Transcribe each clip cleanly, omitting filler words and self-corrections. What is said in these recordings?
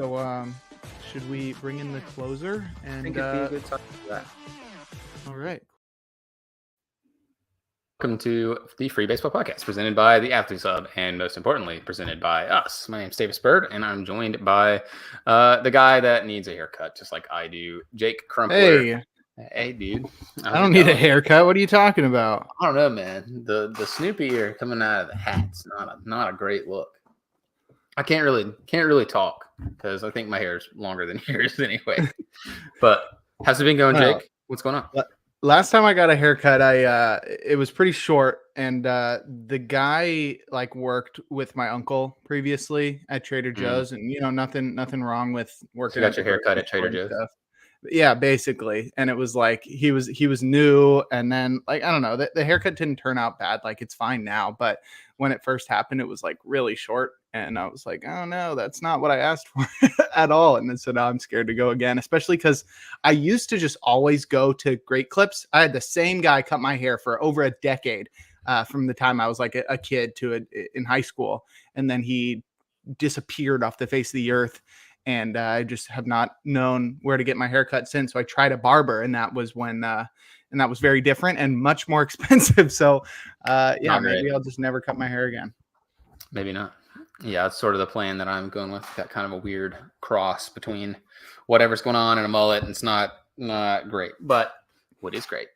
So, should we bring in the closer? I And think it'd be a good time for that. all right. Welcome to the Free Baseball Podcast, presented by the Athletes Hub, and most importantly, presented by us. My name's Davis Bird, and I'm joined by the guy that needs a haircut, just like I do, Jake Crumpler. Hey, dude. I don't need a haircut. What are you talking about? I don't know, man. The Snoopy ear coming out of the hat's not a great look. I can't really talk because I think my hair is longer than yours anyway. But how's it been going, Jake? What's going on? Last time I got a haircut, it was pretty short, and the guy worked with my uncle previously at Trader Joe's, and nothing wrong with working. So you got your haircut at Trader Joe's? Yeah, basically. And it was like he was new, and then I don't know, the haircut didn't turn out bad. It's fine now, but when it first happened, it was really short, and I was like, oh no, that's not what I asked for at all. And then so now I'm scared to go again, especially because I used to just always go to Great Clips. I had the same guy cut my hair for over a decade, from the time I was a kid to in high school, and then he disappeared off the face of the earth. And I just have not known where to get my haircut since. So I tried a barber, and that was when, and that was very different and much more expensive. So, maybe I'll just never cut my hair again. Maybe not. Yeah, it's sort of the plan that I'm going with. Got kind of a weird cross between whatever's going on and a mullet, and it's not great. But what is great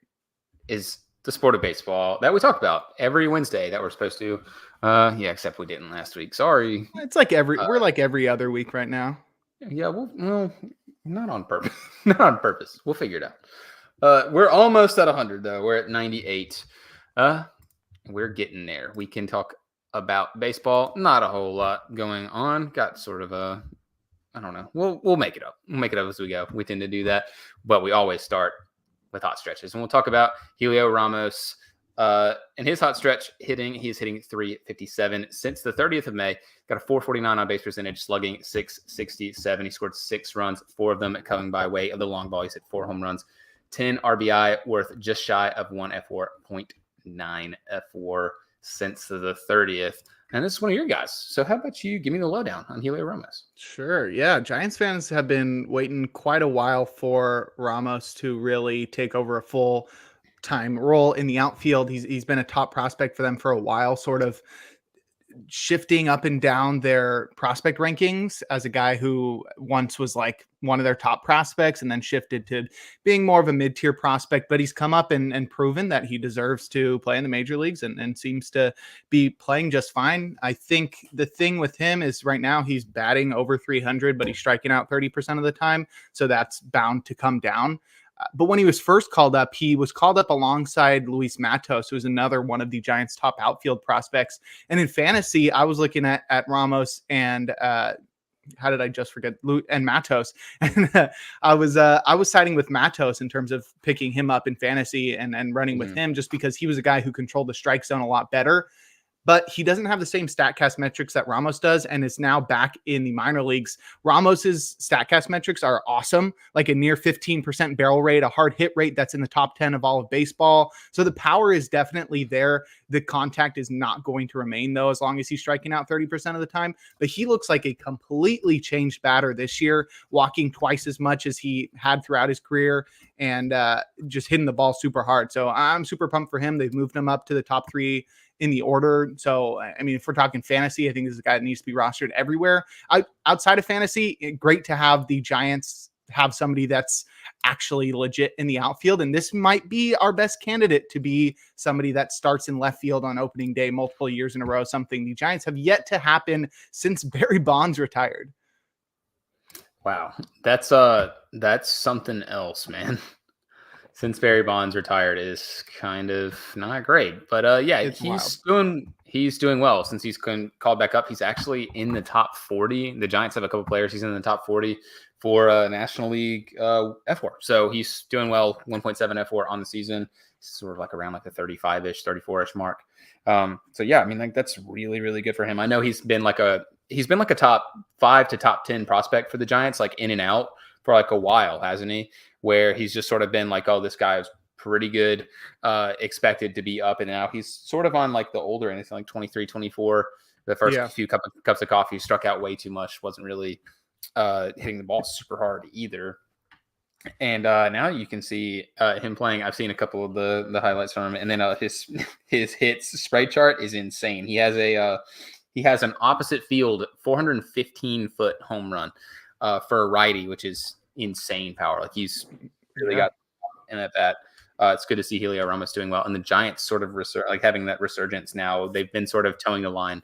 is the sport of baseball that we talk about every Wednesday that we're supposed to. Except we didn't last week. Sorry. It's we're like every other week right now. Yeah, well, not on purpose. Not on purpose. We'll figure it out. We're almost at 100, though. We're at 98. We're getting there. We can talk about baseball. Not a whole lot going on. Got sort of I don't know. We'll make it up. We'll make it up as we go. We tend to do that, but we always start with hot stretches. And we'll talk about Heliot Ramos. In his hot stretch he's hitting 357 since the 30th of May. Got a 449 on base percentage, slugging 667. He scored 6 runs, 4 of them coming by way of the long ball. He's hit 4 home runs, 10 RBI, worth just shy of 1 F4, 0.9 F4 since the 30th. And this is one of your guys. So how about you give me the lowdown on Heliot Ramos? Sure. Yeah. Giants fans have been waiting quite a while for Ramos to really take over a full time role in the outfield. He's been a top prospect for them for a while, sort of shifting up and down their prospect rankings as a guy who once was one of their top prospects and then shifted to being more of a mid-tier prospect, but he's come up and proven that he deserves to play in the major leagues and seems to be playing just fine. I think the thing with him is right now he's batting over 300, but he's striking out 30% of the time. So that's bound to come down. But when he was first called up, he was called up alongside Luis Matos, who is another one of the Giants' top outfield prospects. And in fantasy, I was looking at Ramos and how did I just forget? And Matos. And I was siding with Matos in terms of picking him up in fantasy and running with him just because he was a guy who controlled the strike zone a lot better. But he doesn't have the same StatCast metrics that Ramos does and is now back in the minor leagues. Ramos's StatCast metrics are awesome, like a near 15% barrel rate, a hard hit rate that's in the top 10 of all of baseball. So the power is definitely there. The contact is not going to remain, though, as long as he's striking out 30% of the time. But he looks like a completely changed batter this year, walking twice as much as he had throughout his career and just hitting the ball super hard. So I'm super pumped for him. They've moved him up to the top 3 in the order. So, I mean, if we're talking fantasy, I think this is a guy that needs to be rostered everywhere. Outside of fantasy, great to have the Giants have somebody that's actually legit in the outfield. And this might be our best candidate to be somebody that starts in left field on opening day multiple years in a row, something the Giants have yet to happen since Barry Bonds retired. Wow. That's something else, man. Since Barry Bonds retired is kind of not great, but he's doing well since he's called back up. He's actually in the top 40. The Giants have a couple players. He's in the top 40 for National League F4. So he's doing well. 1.7 F4 on the season, sort of around the 35-ish, 34-ish mark. So yeah, I mean, that's really, really good for him. I know he's been like a top 5 to top 10 prospect for the Giants, in and out for a while, hasn't he? Where he's just sort of been oh, this guy is pretty good, expected to be up and out. He's sort of on the older end, 23, 24. The first few cups of coffee, struck out way too much, wasn't really hitting the ball super hard either. And now you can see him playing. I've seen a couple of the highlights from him, and then his hits spray chart is insane. He has an opposite field 415-foot home run for a righty, which is insane power. Like he's really got in at that. It's good to see Heliot Ramos doing well, and the Giants sort of having that resurgence now. They've been sort of towing the line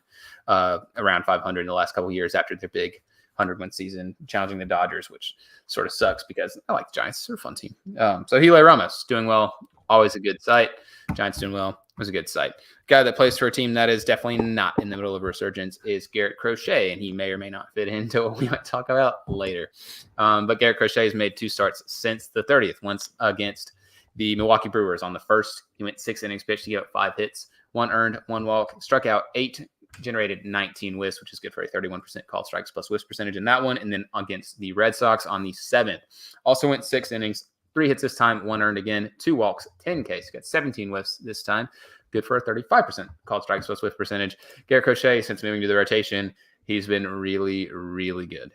around 500 in the last couple of years after their big 100-win season, challenging the Dodgers, which sort of sucks because I like the Giants. They're a fun team. So Heliot Ramos doing well, always a good sight. Giants doing well was a good sight. Guy that plays for a team that is definitely not in the middle of a resurgence is Garrett Crochet, and he may or may not fit into what we might talk about later. But Garrett Crochet has made 2 starts since the 30th, once against the Milwaukee Brewers. On the first, he went 6 innings pitched, he gave up 5 hits, 1 earned, 1 walk, struck out 8, generated 19 whiffs, which is good for a 31% called strikes plus whiffs percentage in that one. And then against the Red Sox on the 7th, also went 6 innings, 3 hits this time, 1 earned again, 2 walks, 10 Ks, got 17 whiffs this time, good for a 35% called strikes plus whiff percentage. Garrett Crochet, since moving to the rotation, he's been really, really good.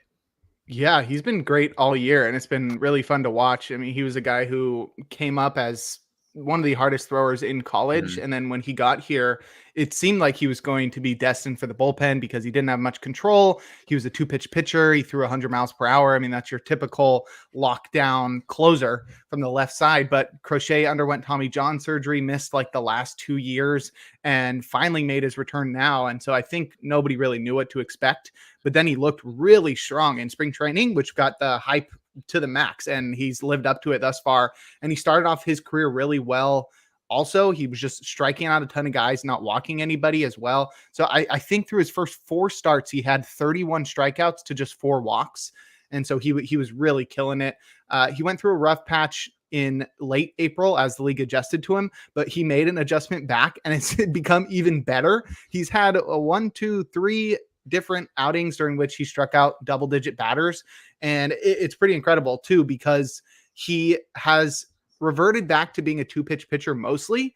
Yeah, he's been great all year, and it's been really fun to watch. I mean, he was a guy who came up as one of the hardest throwers in college. And then when he got here, it seemed like he was going to be destined for the bullpen because he didn't have much control. He was a 2-pitch pitcher. He threw 100 miles per hour. I mean, that's your typical lockdown closer from the left side. But Crochet underwent Tommy John surgery, missed like the last 2 years, and finally made his return now. And so I think nobody really knew what to expect. But then he looked really strong in spring training, which got the hype to the max, and he's lived up to it thus far. And he started off his career really well. Also, he was just striking out a ton of guys, not walking anybody as well. So I think through his first 4 starts, he had 31 strikeouts to just 4 walks. And so he was really killing it. He went through a rough patch in late April as the league adjusted to him, but he made an adjustment back, and it's become even better. He's had a 1, 2, 3 different outings during which he struck out double-digit batters. And it's pretty incredible too, because he has reverted back to being a 2-pitch pitcher mostly.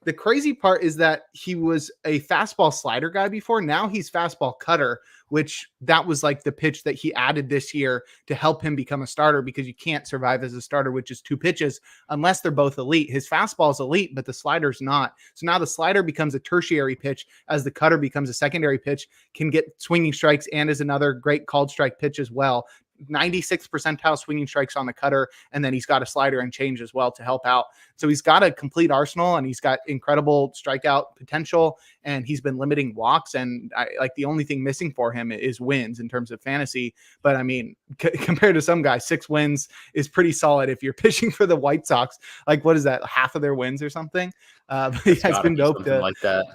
The crazy part is that he was a fastball slider guy before. Now he's fastball cutter, which that was like the pitch that he added this year to help him become a starter, because you can't survive as a starter with just 2 pitches unless they're both elite. His fastball is elite, but the slider's not. So now the slider becomes a tertiary pitch as the cutter becomes a secondary pitch, can get swinging strikes, and is another great called strike pitch as well. 96 percentile swinging strikes on the cutter, and then he's got a slider and change as well to help out. So he's got a complete arsenal, and he's got incredible strikeout potential, and he's been limiting walks. And the only thing missing for him is wins in terms of fantasy. But I mean, compared to some guys, 6 wins is pretty solid if you're pitching for the White Sox. Like, what is that, half of their wins or something? But yeah, it's been dope like that.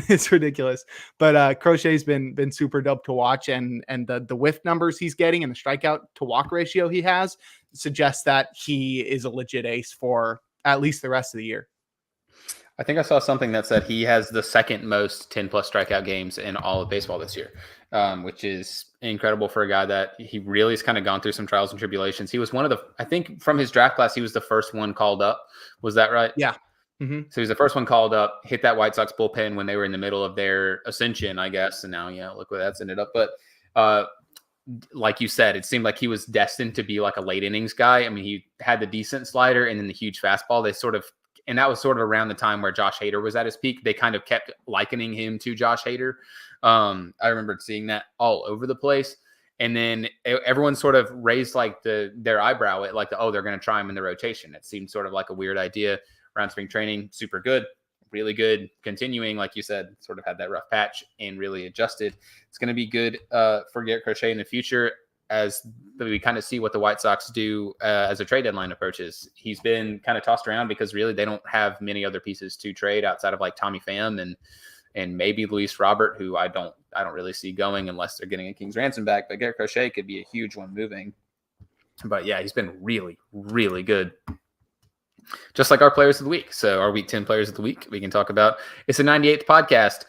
It's ridiculous. But Crochet's been super dope to watch, and the whiff numbers he's getting and the strikeout to walk ratio he has suggests that he is a legit ace for at least the rest of the year. I think I saw something that said he has the second most 10+ strikeout games in all of baseball this year, which is incredible for a guy that he really has kind of gone through some trials and tribulations. He was one of the, I think from his draft class, he was the first one called up. Was that right? Yeah. Mm-hmm. So he was the first one called up, hit that White Sox bullpen when they were in the middle of their ascension, I guess. And now, look where that's ended up. But like you said, it seemed like he was destined to be like a late innings guy. I mean, he had the decent slider and then the huge fastball. And that was sort of around the time where Josh Hader was at his peak. They kind of kept likening him to Josh Hader. I remember seeing that all over the place. And then everyone sort of raised like their eyebrow at like, they're going to try him in the rotation. It seemed sort of like a weird idea around spring training. Super good, really good. Continuing, like you said, sort of had that rough patch and really adjusted. It's going to be good for Garrett Crochet in the future as we kind of see what the White Sox do as a trade deadline approaches. He's been kind of tossed around because really they don't have many other pieces to trade outside of like Tommy Pham and maybe Luis Robert, who I don't really see going unless they're getting a King's ransom back. But Garrett Crochet could be a huge one moving. But yeah, he's been really, really good. Just like our players of the week. So our week 10 players of the week, we can talk about. It's the 98th podcast.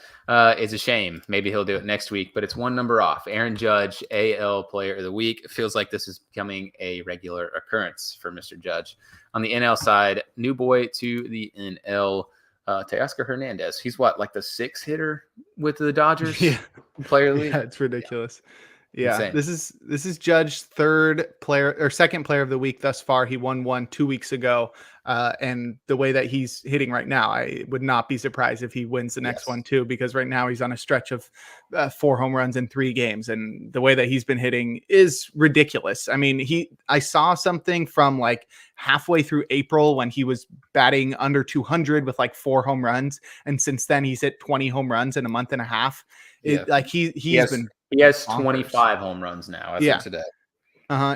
It's a shame. Maybe he'll do it next week, but it's one number off. Aaron Judge, AL player of the week. It feels like this is becoming a regular occurrence for Mr. Judge. On the NL side, new boy to the NL, Teoscar Hernandez. He's what, like the 6th hitter with the Dodgers? Yeah. Player of the week? Yeah, it's ridiculous. Yeah, Insane. this is Judge's second player of the week thus far. He won one 2 weeks ago, and the way that he's hitting right now, I would not be surprised if he wins the next Yes. one too. Because right now he's on a stretch of 4 home runs in 3 games, and the way that he's been hitting is ridiculous. I mean, I saw something from like halfway through April when he was batting under 200 with like 4 home runs, and since then he's hit 20 home runs in a month and a half. Yeah. He's been He has bonkers. 25 home runs now as Yeah. of today.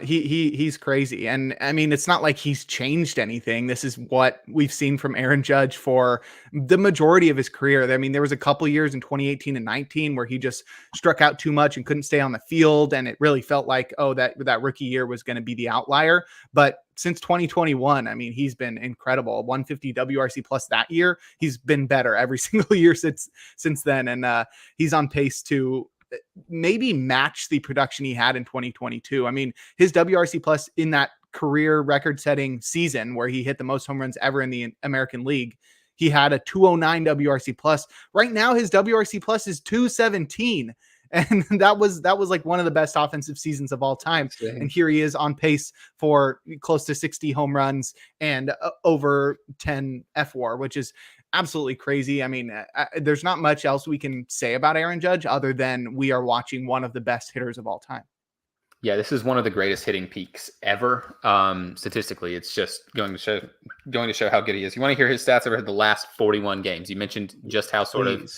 He's crazy. And I mean, it's not like he's changed anything. This is what we've seen from Aaron Judge for the majority of his career. I mean, there was a couple years in 2018 and 19 where he just struck out too much and couldn't stay on the field. And it really felt like, oh, that rookie year was going to be the outlier. But since 2021, I mean, he's been incredible. 150 WRC plus that year. He's been better every single year since then. And he's on pace to maybe match the production he had in 2022. I mean, his WRC plus in that career record setting season where he hit the most home runs ever in the American League, he had a 209 WRC plus. Right now his WRC plus is 217. And that was like one of the best offensive seasons of all time. And here he is on pace for close to 60 home runs and over 10 FWAR, which is absolutely crazy. I mean, there's not much else we can say about Aaron Judge other than we are watching one of the best hitters of all time. Yeah, this is one of the greatest hitting peaks ever. Statistically, it's just going to show how good he is. You want to hear his stats over the last 41 games? You mentioned just how sort of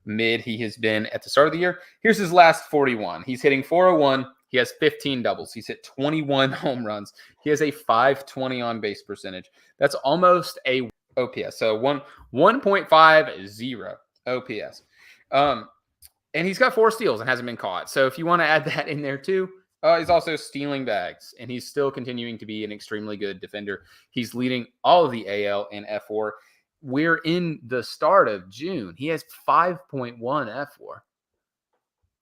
mid he has been at the start of the year. Here's his last 41. He's hitting 401. He has 15 doubles. He's hit 21 home runs. He has a 520 on base percentage. That's almost a OPS. So 1.50 OPS. And he's got 4 steals and hasn't been caught. So if you want to add that in there too, he's also stealing bags, and he's still continuing to be an extremely good defender. He's leading all of the AL in FWAR. We're in the start of June. He has 5.1 FWAR.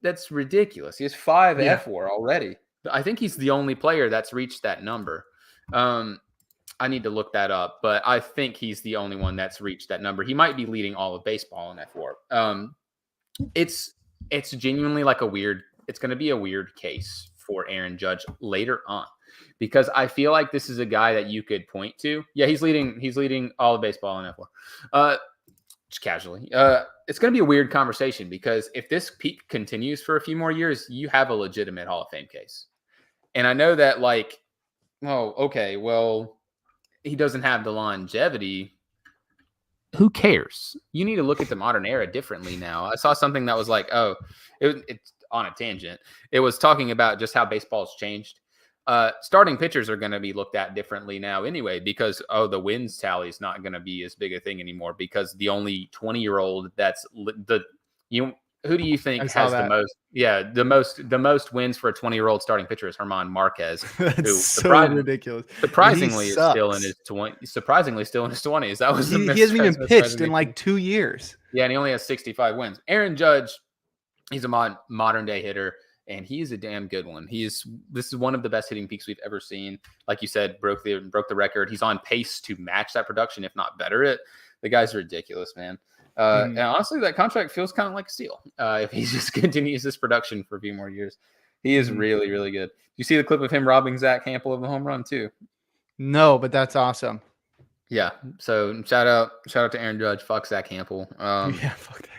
That's ridiculous. He has 5 FWAR already. I think he's the only player that's reached that number. I need to look that up, but I think he's the only one that's reached that number. He might be leading all of baseball in FWAR. It's genuinely like it's going to be a weird case for Aaron Judge later on, because I feel like this is a guy that you could point to. Yeah, he's leading all of baseball in FWAR. Just casually. It's going to be a weird conversation, because if this peak continues for a few more years, you have a legitimate Hall of Fame case. And I know that, like, oh, okay, well, he doesn't have the longevity. Who cares? You need to look at the modern era differently now. I saw something that was like, oh, it's on a tangent. It was talking about just how baseball's changed. Starting pitchers are going to be looked at differently now anyway, because, the wins tally is not going to be as big a thing anymore, because the only 20-year-old who do you think has the most? Yeah, the most wins for a 20-year-old starting pitcher is German Marquez. That's so ridiculous. Surprisingly, is still in his 20s. That was he hasn't even pitched in like 2 years. Yeah, and he only has 65 wins. Aaron Judge, he's a modern day hitter, and he's a damn good one. This is one of the best hitting peaks we've ever seen. Like you said, broke the record. He's on pace to match that production, if not better it. The guy's ridiculous, man. And honestly, that contract feels kind of like a steal if he just continues this production for a few more years. He is really, really good. You see the clip of him robbing Zach Campbell of the home run too? No, but that's awesome. Yeah. So shout out to Aaron Judge. Fuck Zach Campbell. Yeah, fuck that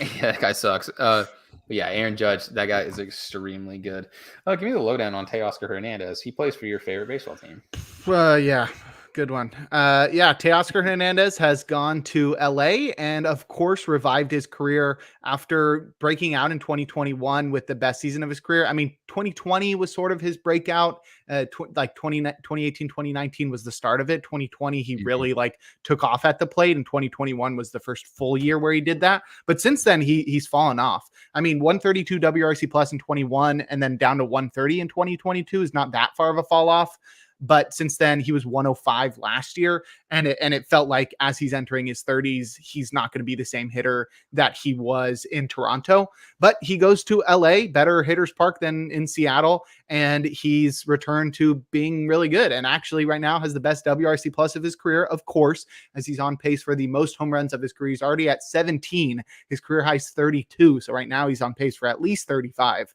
guy. Yeah, that guy sucks. But yeah, Aaron Judge, that guy is extremely good. Give me the lowdown on Teoscar Hernandez. He plays for your favorite baseball team. Yeah. Good one. Teoscar Hernandez has gone to LA and of course revived his career after breaking out in 2021 with the best season of his career. I mean, 2020 was sort of his breakout. 2018, 2019 was the start of it. 2020, he really took off at the plate, and 2021 was the first full year where he did that. But since then, he's fallen off. I mean, 132 WRC plus in 21 and then down to 130 in 2022 is not that far of a fall off. But since then, he was 105 last year, and it felt like as he's entering his 30s, he's not going to be the same hitter that he was in Toronto. But he goes to LA, better hitters park than in Seattle, and he's returned to being really good. And actually, right now has the best WRC plus of his career, of course, as he's on pace for the most home runs of his career. He's already at 17. His career high is 32. So right now he's on pace for at least 35.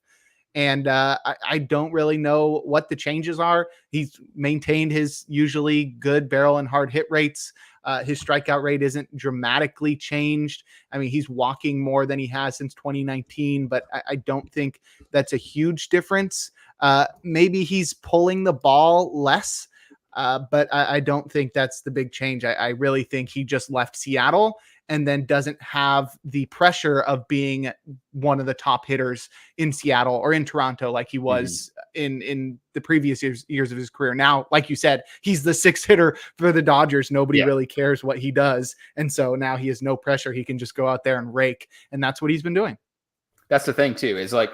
And I don't really know what the changes are. He's maintained his usually good barrel and hard hit rates. His strikeout rate isn't dramatically changed. I mean, he's walking more than he has since 2019, but I don't think that's a huge difference. Maybe he's pulling the ball less, but I don't think that's the big change. I really think he just left Seattle and then doesn't have the pressure of being one of the top hitters in Seattle or in Toronto like he was in the previous years of his career. Now, like you said, he's the sixth hitter for the Dodgers. Nobody really cares what he does. And so now he has no pressure. He can just go out there and rake. And that's what he's been doing. That's the thing too, is like,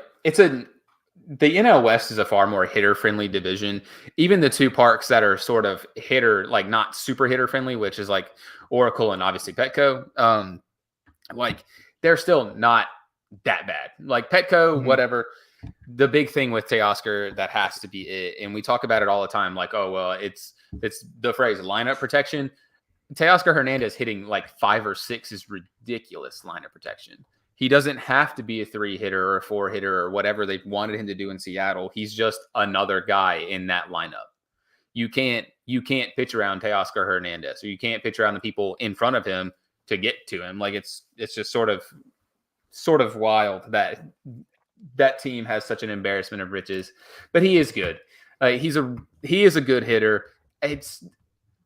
the NL West is a far more hitter friendly division. Even the two parks that are sort of hitter, like not super hitter friendly, which is like Oracle and obviously Petco, like they're still not that bad. Like Petco, whatever. The big thing with Teoscar that has to be it, and we talk about it all the time, like, oh well, it's the phrase lineup protection. Teoscar Hernandez hitting like 5 or 6 is ridiculous lineup protection. He doesn't have to be a 3 hitter or a 4 hitter or whatever they wanted him to do in Seattle. He's just another guy in that lineup. You can't pitch around Teoscar Hernandez, or you can't pitch around the people in front of him to get to him. Like it's just sort of wild that that team has such an embarrassment of riches. But he is good. He is a good hitter. And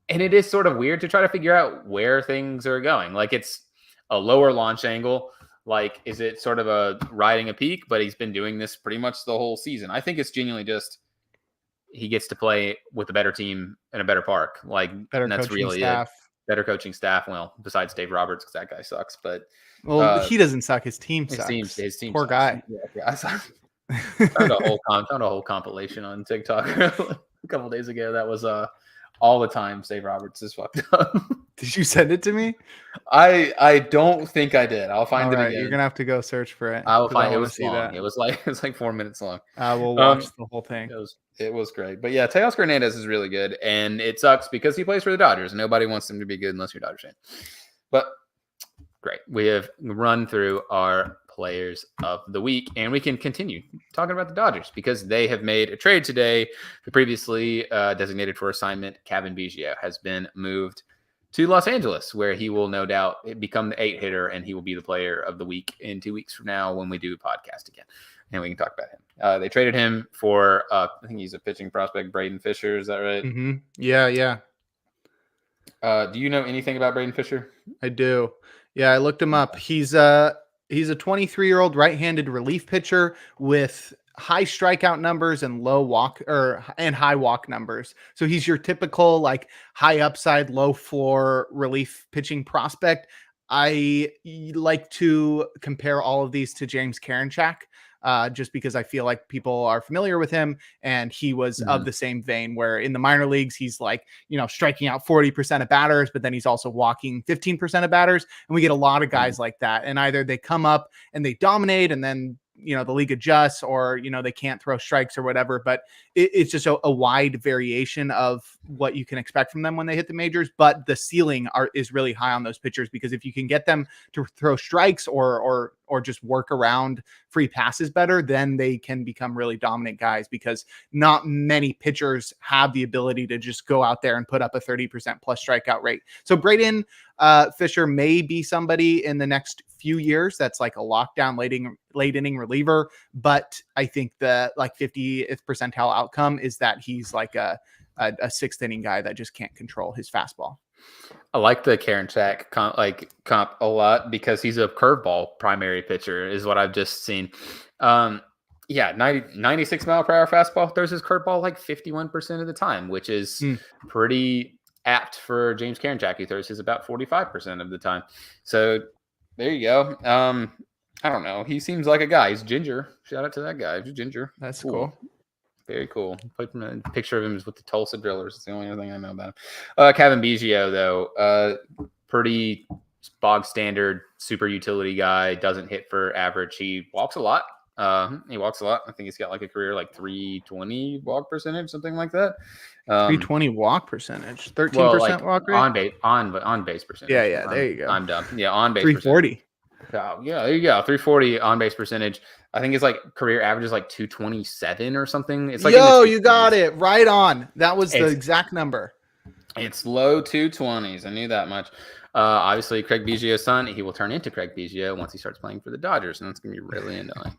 it is sort of weird to try to figure out where things are going. Like it's a lower launch angle. Like, is it sort of a riding a peak? But he's been doing this pretty much the whole season. I think it's genuinely just he gets to play with a better team in a better park. Like, better that's coaching really staff. Better coaching staff. Well, besides Dave Roberts, because that guy sucks. But he doesn't suck. His team sucks. His team. Poor sucks. guy. Yeah, I found a whole compilation on TikTok a couple days ago. That was all the time Dave Roberts is fucked up. Did you send it to me? I don't think I did. I'll find it again. You're gonna have to go search for it. I will find it. Was long. That. It was like 4 minutes long. I will watch the whole thing. It was great. But yeah, Teoscar Hernandez is really good, and it sucks because he plays for the Dodgers, and nobody wants him to be good unless you're a Dodgers fan. But great, we have run through our players of the week, and we can continue talking about the Dodgers because they have made a trade today. The previously designated for assignment, Cavan Biggio, has been moved to Los Angeles, where he will no doubt become the 8 hitter, and he will be the player of the week in 2 weeks from now when we do a podcast again, and we can talk about him. They traded him for, I think he's a pitching prospect, Braden Fisher. Is that right? Mm-hmm. Yeah. Do you know anything about Braden Fisher? I do. Yeah, I looked him up. He's a 23-year-old right-handed relief pitcher with high strikeout numbers and high walk numbers. So he's your typical like high upside, low floor relief pitching prospect. I like to compare all of these to James Karinchak, just because I feel like people are familiar with him, and he was of the same vein where in the minor leagues, he's like, striking out 40% of batters, but then he's also walking 15% of batters. And we get a lot of guys like that. And either they come up and they dominate and then, the league adjusts, or, they can't throw strikes or whatever, but it's just a wide variation of what you can expect from them when they hit the majors. But the ceiling is really high on those pitchers, because if you can get them to throw strikes or just work around free passes better, then they can become really dominant guys, because not many pitchers have the ability to just go out there and put up a 30% plus strikeout rate. So Braden Fisher may be somebody in the next few years that's like a lockdown late inning reliever, but I think the like 50th percentile outcome is that he's like a 6th inning guy that just can't control his fastball. I like the Karinchak comp a lot because he's a curveball primary pitcher, is what I've just seen. 96 mile per hour fastball. Throws his curveball like 51% of the time, which is pretty apt for James Karinchak, who throws his about 45% of the time. So there you go. I don't know. He seems like a guy. He's ginger. Shout out to that guy. He's ginger. That's cool. Very cool. Put a picture of him with the Tulsa Drillers. It's the only other thing I know about him. Cavan Biggio, though, pretty bog standard, super utility guy. Doesn't hit for average. He walks a lot. I think he's got like a career like 320 walk percentage, something like that. 320 walk percentage, 13% walk rate on base percentage. Yeah, there you go. I'm dumb. Yeah, on base. 340. Oh, yeah, there you go. 340 on base percentage. I think it's like career average is like 227 or something. It's like in the Yo, you got 220s. it right on. That was the It's exact number. it's low 220s. I knew that much. Obviously, Craig Biggio's son, he will turn into Craig Biggio once he starts playing for the Dodgers, and that's gonna be really annoying.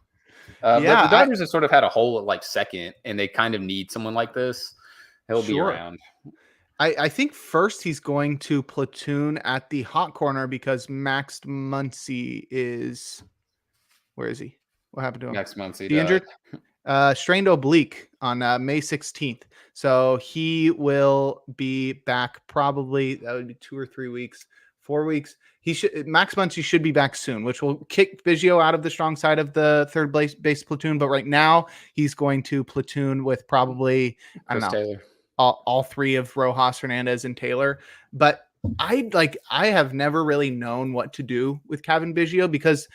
But the Yeah, Dodgers have sort of had a hole at like second, and they kind of need someone like this. He'll be sure. around. I think first he's going to platoon at the hot corner because Max Muncy is where is he? What happened to him? Next month, he He died. injured? Strained oblique on May 16th. So he will be back probably that would be 2 or 3 weeks, 4 weeks. He should Max Muncy should be back soon, which will kick Biggio out of the strong side of the third base platoon. But right now he's going to platoon with probably I don't Chris know Taylor. all three of Rojas, Hernandez, and Taylor. But I have never really known what to do with Kevin Biggio because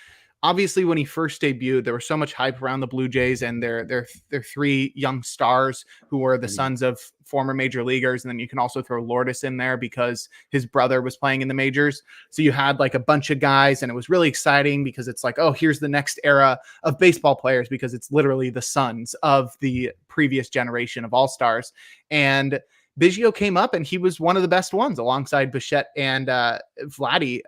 obviously when he first debuted, there was so much hype around the Blue Jays and their three young stars who were the sons of former major leaguers. And then you can also throw Lourdes in there because his brother was playing in the majors. So you had like a bunch of guys and it was really exciting because it's like, oh, here's the next era of baseball players because it's literally the sons of the previous generation of all-stars. And Biggio came up and he was one of the best ones alongside Bichette and Vladdy.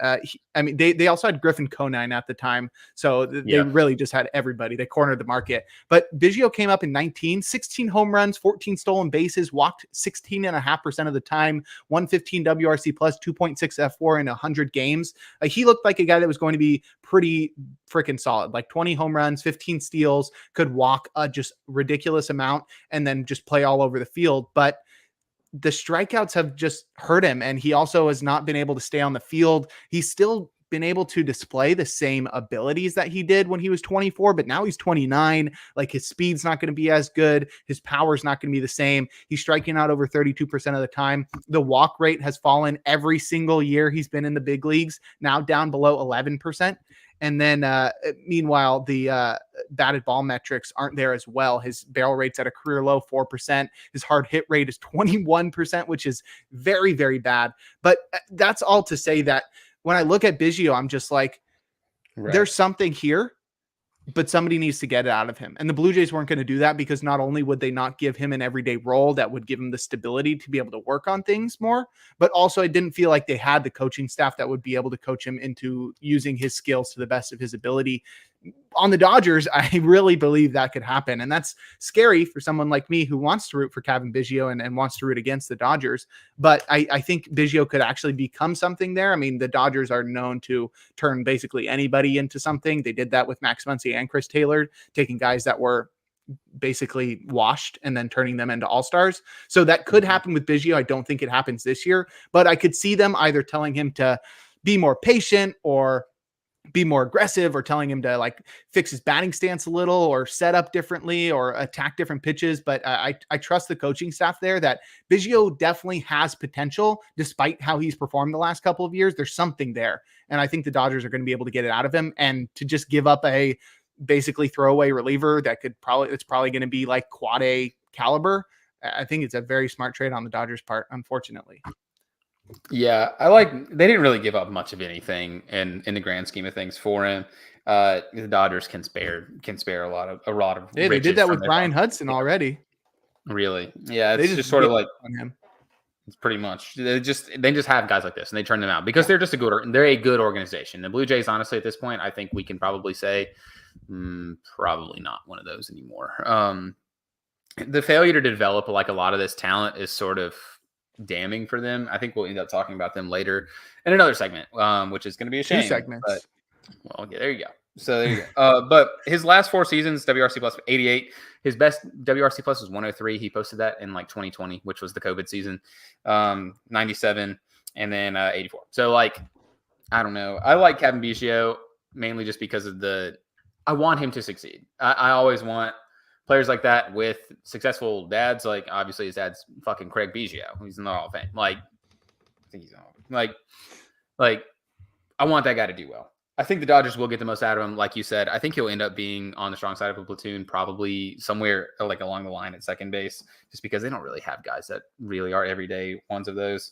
They also had Griffin Conine at the time. So they really just had everybody. They cornered the market. But Biggio came up in 16 home runs, 14 stolen bases, walked 16.5% of the time, 115 WRC plus, 2.6 F4 in 100 games. He looked like a guy that was going to be pretty freaking solid, like 20 home runs, 15 steals, could walk a just ridiculous amount and then just play all over the field. But the strikeouts have just hurt him. And he also has not been able to stay on the field. He's still been able to display the same abilities that he did when he was 24, but now he's 29. Like his speed's not going to be as good. His power's not going to be the same. He's striking out over 32% of the time. The walk rate has fallen every single year he's been in the big leagues, now down below 11%. And then, meanwhile, the batted ball metrics aren't there as well. His barrel rate's at a career low 4%. His hard hit rate is 21%, which is very, very bad. But that's all to say that when I look at Biggio, I'm just like, there's something here, but somebody needs to get it out of him. And the Blue Jays weren't going to do that because not only would they not give him an everyday role that would give him the stability to be able to work on things more, but also I didn't feel like they had the coaching staff that would be able to coach him into using his skills to the best of his ability. On the Dodgers, I really believe that could happen. And that's scary for someone like me who wants to root for Kevin Biggio and wants to root against the Dodgers. But I think Biggio could actually become something there. I mean, the Dodgers are known to turn basically anybody into something. They did that with Max Muncy and Chris Taylor, taking guys that were basically washed and then turning them into all-stars. So that could happen with Biggio. I don't think it happens this year, but I could see them either telling him to be more patient or be more aggressive or telling him to like fix his batting stance a little or set up differently or attack different pitches. But I trust the coaching staff there that Biggio definitely has potential despite how he's performed the last couple of years. There's something there. And I think the Dodgers are going to be able to get it out of him, and to just give up a basically throwaway reliever that it's probably going to be like quad A caliber. I think it's a very smart trade on the Dodgers part, unfortunately. Yeah, they didn't really give up much of anything in the grand scheme of things for him. The Dodgers can spare a lot of Yeah, they did that with Brian Hudson already. Really? Yeah, They it's just sort of like on him. It's pretty much they just have guys like this and they turn them out because they're just they're a good organization. The Blue Jays, honestly, at this point, I think we can probably say probably not one of those anymore. The failure to develop like a lot of this talent is sort of damning for them. I think we'll end up talking about them later in another segment, which is going to be a shame. 2 segments. But, well, yeah, there you go. So there you go. But his last 4 seasons, WRC plus 88. His best WRC plus was 103. He posted that in like 2020, which was the COVID season. 97 and then 84. So like, I don't know. I like Kevin Biggio mainly just because of I want him to succeed. I always want players like that with successful dads. Like obviously his dad's fucking Craig Biggio. He's in the Hall of Fame. Like, I think he's like I want that guy to do well. I think the Dodgers will get the most out of him. Like you said, I think he'll end up being on the strong side of a platoon, probably somewhere like along the line at second base, just because they don't really have guys that really are everyday ones of those.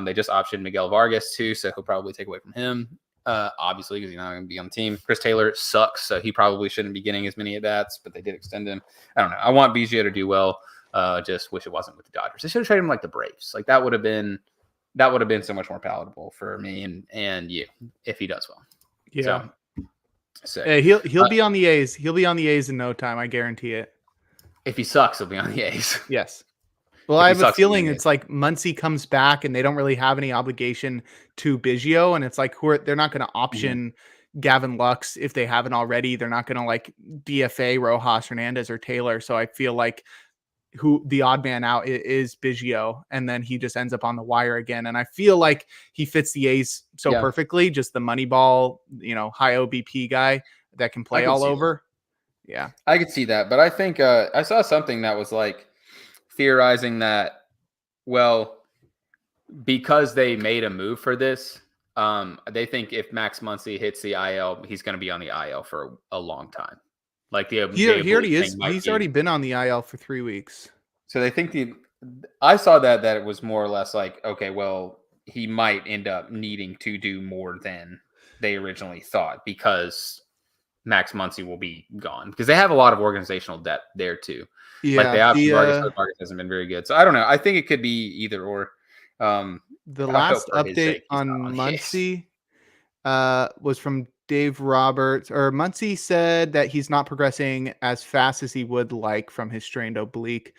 They just optioned Miguel Vargas too, so he'll probably take away from him. obviously, because he's not going to be on the team. Chris Taylor sucks, so he probably shouldn't be getting as many at bats, but they did extend him. I don't know. I want Biggio to do well. Just wish it wasn't with the Dodgers. They should have traded him like the Braves. Like that would have been so much more palatable for me and you if he does well. Yeah. So yeah, he'll be on the A's. He'll be on the A's in no time. I guarantee it. if he sucks, he'll be on the A's. Yes. Well, I have a feeling it's like Muncy comes back and they don't really have any obligation to Biggio. And it's like, they're not going to option Gavin Lux if they haven't already. They're not going to like DFA Rojas, Hernandez, or Taylor. So I feel like who the odd man out is Biggio, and then he just ends up on the wire again. And I feel like he fits the A's so perfectly, just the money ball, high OBP guy that can play all over. Yeah, I could see that. But I think I saw something that was like theorizing that, well, because they made a move for this, they think if Max Muncy hits the IL, he's going to be on the IL for a long time. Like he already is. He's already been on the IL for 3 weeks. So they think I saw that it was more or less like, okay, well, he might end up needing to do more than they originally thought because Max Muncy will be gone because they have a lot of organizational depth there too. Yeah, like they have Vargas hasn't been very good. So I don't know. I think it could be either or. The last update on Muncy was from Dave Roberts, or Muncy said that he's not progressing as fast as he would like from his strained oblique.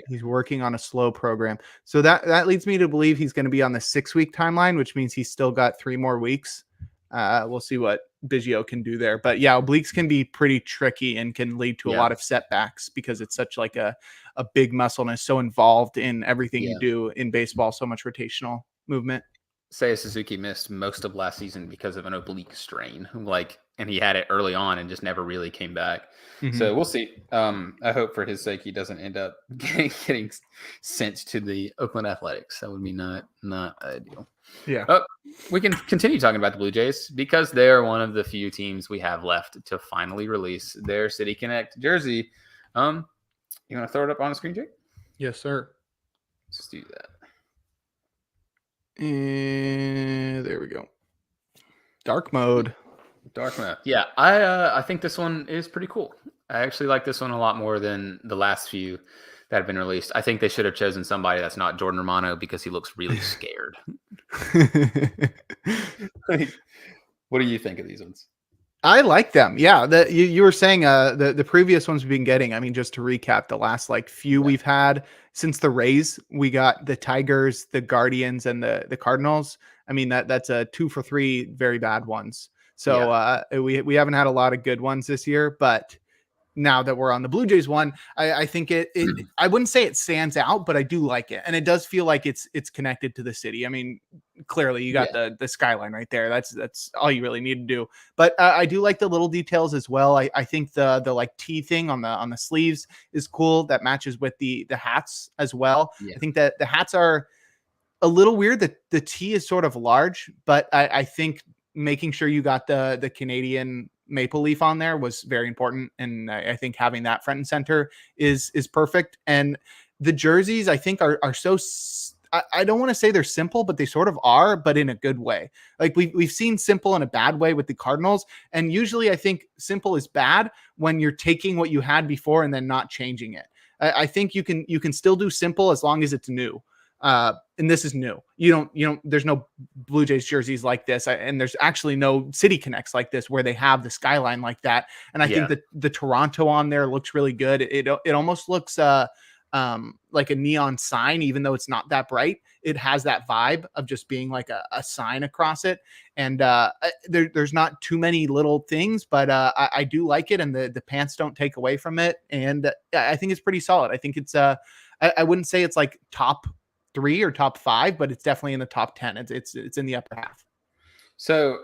He's working on a slow program. So that leads me to believe he's going to be on the 6-week timeline, which means he's still got 3 more weeks. We'll see what Biggio can do there. But yeah, obliques can be pretty tricky and can lead to a lot of setbacks because it's such like a big muscle and is so involved in everything you do in baseball, so much rotational movement. Seiya Suzuki missed most of last season because of an oblique strain, and he had it early on and just never really came back. Mm-hmm. So we'll see. I hope for his sake he doesn't end up getting sent to the Oakland Athletics. That would be not ideal. Yeah. We can continue talking about the Blue Jays because they're one of the few teams we have left to finally release their City Connect jersey. You want to throw it up on the screen, Jake? Yes, sir. Let's do that. And there we go. Dark mode. Yeah, I think this one is pretty cool. I actually like this one a lot more than the last few that have been released. I think they should have chosen somebody that's not Jordan Romano because he looks really scared. What do you think of these ones? I like them. Yeah, you were saying the previous ones we've been getting. I mean, just to recap, the last few we've had since the Rays, we got the Tigers, the Guardians, and the Cardinals. I mean, that's a 2 for 3 very bad ones. So we haven't had a lot of good ones this year, but now that we're on the Blue Jays one, I think it I wouldn't say it stands out, but I do like it. And it does feel like it's connected to the city. I mean, clearly you got the skyline right there. That's all you really need to do. But I do like the little details as well. I think the like T thing on the sleeves is cool. That matches with the hats as well. I think that the hats are a little weird. That the T is sort of large, but I think making sure you got the Canadian maple leaf on there was very important, and I think having that front and center is perfect. And the jerseys I think are so I don't want to say they're simple, but they sort of are, but in a good way. Like we've seen simple in a bad way with the Cardinals, and usually I think simple is bad when you're taking what you had before and then not changing it. I think you can still do simple as long as it's new. And this is new. You don't, there's no Blue Jays jerseys like this. And there's actually no City Connects like this where they have the skyline like that. And I think that the Toronto on there looks really good. It almost looks, like a neon sign, even though it's not that bright. It has that vibe of just being like a sign across it. And, there's not too many little things, but, I do like it. And the pants don't take away from it. And I think it's pretty solid. I think it's, I wouldn't say it's like top 3 or top 5, but it's definitely in the top 10. It's in the upper half. So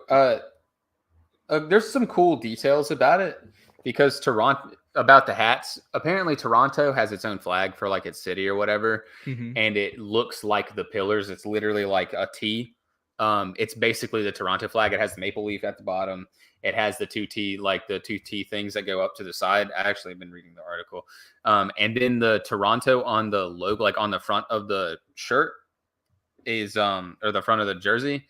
there's some cool details about it because Toronto about the hats. Apparently Toronto has its own flag for like its city or whatever. Mm-hmm. And it looks like the pillars. It's literally like a T. It's basically the Toronto flag. It has the maple leaf at the bottom. It has the 2T, like the 2T things that go up to the side. I actually have been reading the article. And then the Toronto on the logo, like on the front of the shirt is, or the front of the jersey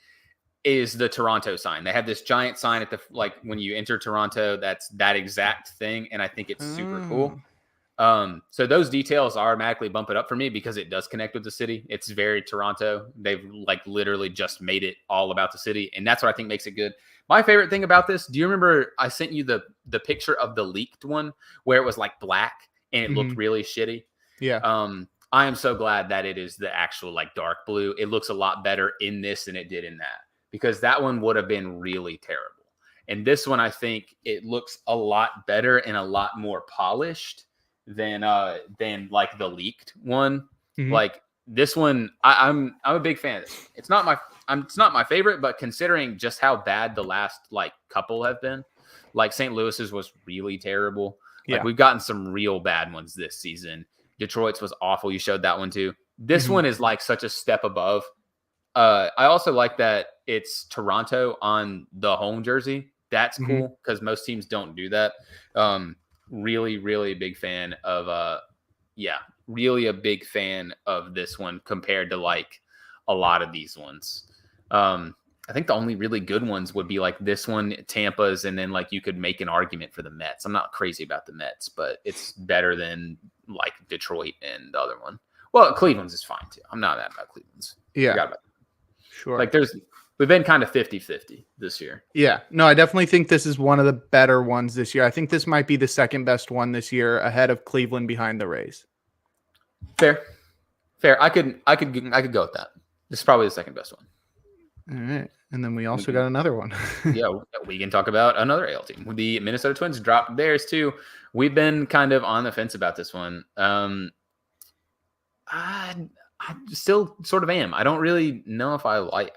is the Toronto sign. They have this giant sign at the like when you enter Toronto. That's that exact thing, and I think it's super cool. So those details automatically bump it up for me because it does connect with the city. It's very Toronto. They've like literally just made it all about the city, and that's what I think makes it good. My favorite thing about this, do you remember I sent you the picture of the leaked one where it was like black and it looked really shitty? Yeah. I am so glad that it is the actual like dark blue. It looks a lot better in this than it did in that, because that one would have been really terrible. And this one, I think it looks a lot better and a lot more polished than like the leaked one. Like this one, I'm a big fan of this. It's not my favorite, but considering just how bad the last like couple have been, like St. Louis's was really terrible. Like we've gotten some real bad ones this season. Detroit's was awful. You showed that one too. This one is like such a step above. I also like that it's Toronto on the home jersey. That's cool because most teams don't do that. Really, really big fan of really a big fan of this one compared to like a lot of these ones. I think the only really good ones would be like this one, Tampa's, and then like you could make an argument for the Mets. I'm not crazy about the Mets, but it's better than like Detroit and the other one. Well, Cleveland's is fine too. I'm not mad about Cleveland's. Yeah. Sure. Like we've been kind of 50-50 this year. Yeah. No, I definitely think this is one of the better ones this year. I think this might be the second best one this year, ahead of Cleveland, behind the Rays. Fair. I could go with that. This is probably the second best one. All right. And then we also got another one. Yeah, we can talk about another AL team. The Minnesota Twins dropped theirs too. We've been kind of on the fence about this one. I still sort of am. I don't really know if I like.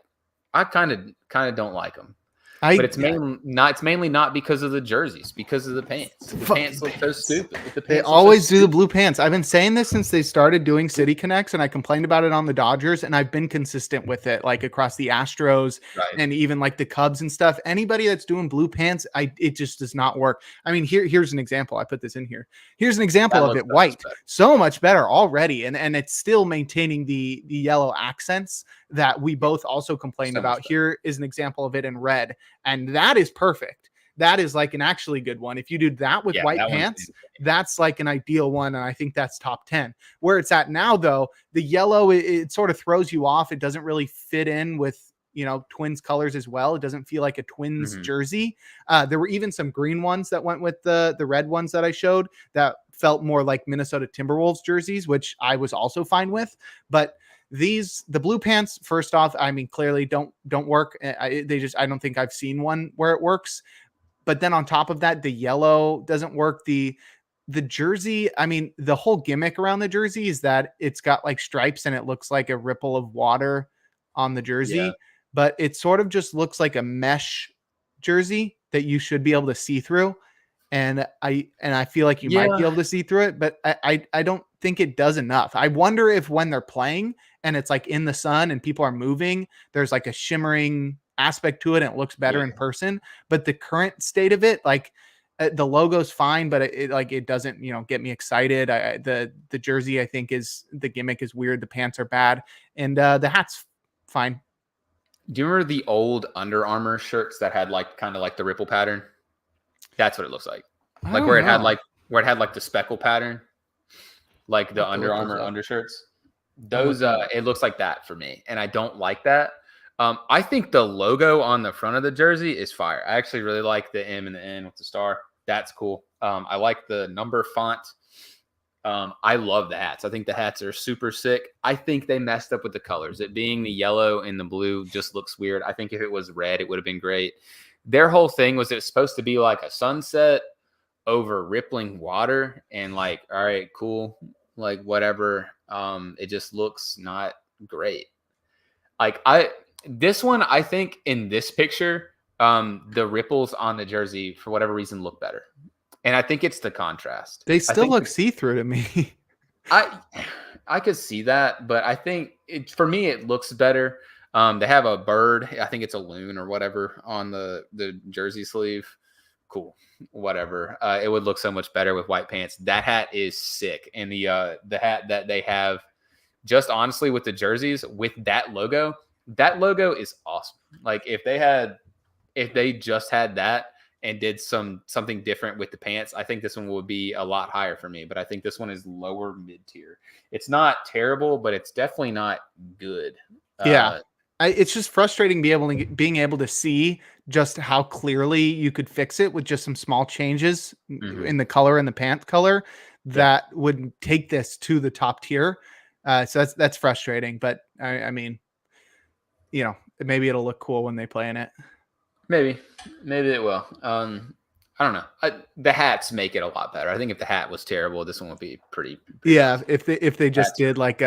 I kind of don't like them. But it's mainly not because of the jerseys, because of the pants. The pants look so stupid. They always do the blue pants. I've been saying this since they started doing City Connects, and I complained about it on the Dodgers, and I've been consistent with it, like across the Astros and even like the Cubs and stuff. Anybody that's doing blue pants, it just does not work. I mean, here's an example. I put this in here. Here's an example of it. White, so much better already, and it's still maintaining the yellow accents that we both also complained about. Here is an example of it in red. And that is perfect. That is like an actually good one. If you do that with white pants, that's like an ideal one. And I think that's top 10. Where it's at now, though, the yellow, it sort of throws you off. It doesn't really fit in with, Twins colors as well. It doesn't feel like a Twins jersey. There were even some green ones that went with the red ones that I showed that felt more like Minnesota Timberwolves jerseys, which I was also fine with. But the blue pants, first off, I mean, clearly don't work. I don't think I've seen one where it works. But then on top of that, the yellow doesn't work. The jersey, I mean, the whole gimmick around the jersey is that it's got like stripes and it looks like a ripple of water on the jersey, but it sort of just looks like a mesh jersey that you should be able to see through. And I feel like you might be able to see through it, but I don't think it does enough. I wonder if when they're playing and it's like in the sun and people are moving, there's like a shimmering aspect to it and it looks better in person. But the current state of it, like the logo's fine, but it doesn't, get me excited. The jersey, I think the gimmick is weird. The pants are bad and the hat's fine. Do you remember the old Under Armour shirts that had like kind of like the ripple pattern? That's what it looks like. Like where it had like the speckle pattern, like the Under Armour undershirts. Those it looks like that for me, and I don't like that. I think the logo on the front of the jersey is fire. I actually really like the M and the N with the star. That's cool. I like the number font. I love the hats. I think the hats are super sick. I think they messed up with the colors. It being the yellow and the blue just looks weird. I think if it was red, it would have been great. Their whole thing was it's supposed to be like a sunset over rippling water and like, all right, cool. Like whatever. It just looks not great. Like this one, I think in this picture, the ripples on the jersey for whatever reason look better. And I think it's the contrast. They still look see-through to me. I could see that, but I think for me, it looks better. They have a bird. I think it's a loon or whatever on the jersey sleeve. Cool. Whatever. It would look so much better with white pants. That hat is sick. And the hat that they have, just honestly with the jerseys, with that logo, that logo is awesome. Like if they just had that and did something different with the pants, I think this one would be a lot higher for me. But I think this one is lower mid tier. It's not terrible, but it's definitely not good. Yeah. It's just frustrating being able to see just how clearly you could fix it with just some small changes in the color and the pant color that would take this to the top tier. So that's frustrating, but I mean, you know, maybe it'll look cool when they play in it. Maybe it will. I don't know. The hats make it a lot better. I think if the hat was terrible, this one would be pretty yeah. Awesome. If they just did like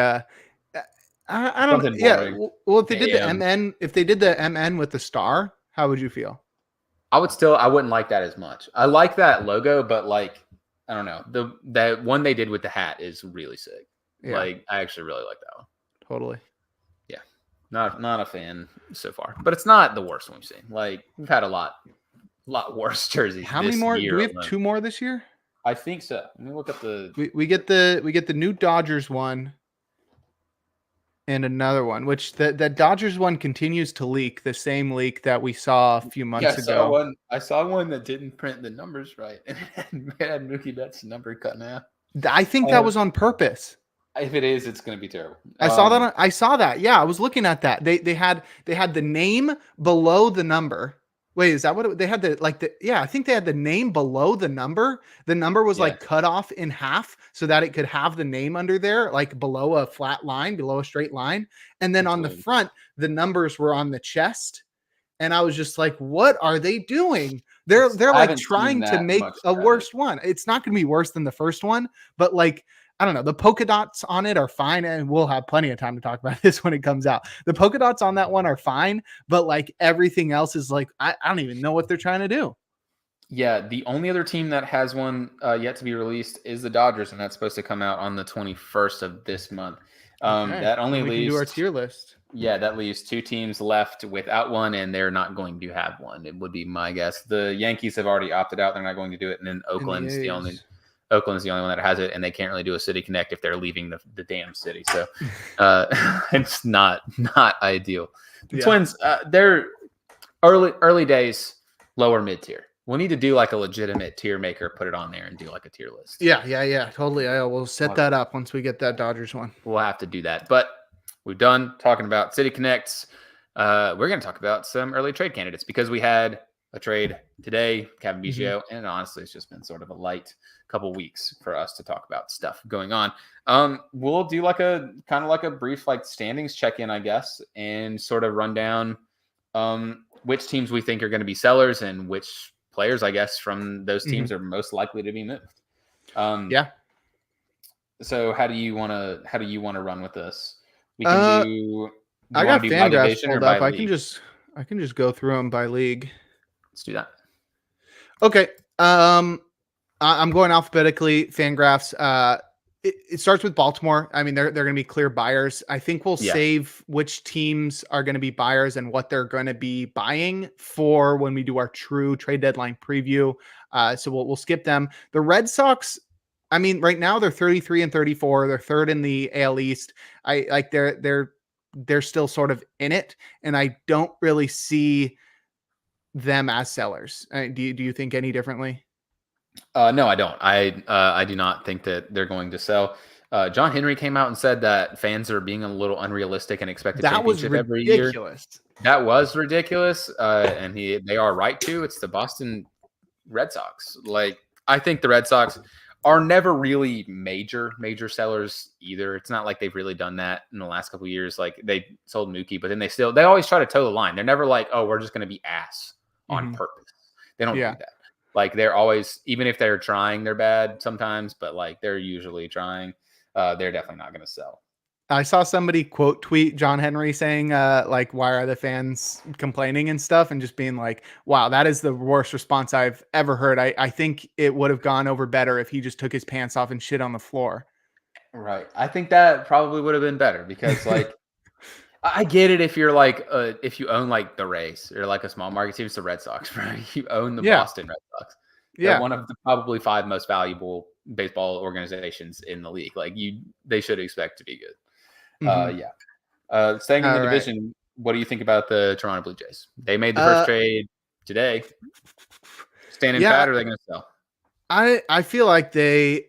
I don't know. Yeah. Well, if they did the MN with the star, how would you feel? I wouldn't like that as much. I like that logo, but like, I don't know. That one they did with the hat is really sick. Yeah. Like, I actually really like that one. Totally. Yeah. Not a fan so far, but it's not the worst one we've seen. Like, we've had a lot worse jerseys. How many more? Do we have 2 more this year? I think so. Let me look up the. We get the new Dodgers one. And another one, which the Dodgers one continues to leak, the same leak that we saw a few months ago. I saw one that didn't print the numbers right, and it had Mookie Betts' number cut in half. I think that was on purpose. If it is, it's going to be terrible. I saw that. Yeah, I was looking at that. They had the name below the number. Wait, is that what they had? I think they had the name below the number. The number was like cut off in half so that it could have the name under there, like below a flat line, below a straight line. And then on the front, the numbers were on the chest. And I was just like, what are they doing? They're like trying to make a worse one. It's not going to be worse than the first one, but like, I don't know. The polka dots on it are fine, and we'll have plenty of time to talk about this when it comes out. The polka dots on that one are fine, but like everything else is like, I don't even know what they're trying to do. Yeah, the only other team that has one yet to be released is the Dodgers, and that's supposed to come out on the 21st of this month. That only leaves our tier list. Yeah, that leaves 2 teams left without one, and they're not going to have one. It would be my guess. The Yankees have already opted out; they're not going to do it, and then Oakland's the only one that has it, and they can't really do a City Connect if they're leaving the damn city. So it's not ideal. The Twins, they're early days, lower mid tier. We'll need to do like a legitimate tier maker, put it on there, and do like a tier list. Yeah, totally. We'll set that up once we get that Dodgers one. We'll have to do that. But we've done talking about City Connects. We're going to talk about some early trade candidates because we had a trade today, Kevin Biggio, and honestly, it's just been sort of a light couple weeks for us to talk about stuff going on. We'll do like a kind of like a brief like standings check-in, I guess, and sort of run down which teams we think are going to be sellers and which players, I guess, from those teams are most likely to be moved. So how do you want to run with this? We can do. I got FanGraphs pulled up. I can just go through them by league. Let's do that. Okay. I'm going alphabetically. FanGraphs. It starts with Baltimore. I mean, they're going to be clear buyers. I think we'll save which teams are going to be buyers and what they're going to be buying for when we do our true trade deadline preview. So we'll skip them. The Red Sox. I mean, right now they're 33-34. They're third in the AL East. They're still sort of in it, and I don't really see them as sellers. Do you think any differently? No, I don't. I do not think that they're going to sell. John Henry came out and said that fans are being a little unrealistic and expect a championship every year. That was ridiculous. And they are right to. It's the Boston Red Sox. Like, I think the Red Sox are never really major sellers either. It's not like they've really done that in the last couple of years. Like, they sold Mookie, but then they always try to toe the line. They're never like, oh, we're just going to be ass on purpose. They don't do that. Like, they're always, even if they're trying, they're bad sometimes, but like they're usually trying. They're definitely not going to sell. I saw somebody quote tweet John Henry saying, like, why are the fans complaining and stuff? And just being like, wow, that is the worst response I've ever heard. I think it would have gone over better if he just took his pants off and shit on the floor. Right. I think that probably would have been better because, like, I get it if you're like, if you own like the Rays or like a small market team, it's the Red Sox, right? You own the Boston Red Sox. They're one of the probably 5 most valuable baseball organizations in the league. Like, they should expect to be good. Staying in the division, what do you think about the Toronto Blue Jays? They made the first Uh, trade today. Standing yeah, pat, or are they going to sell? I feel like they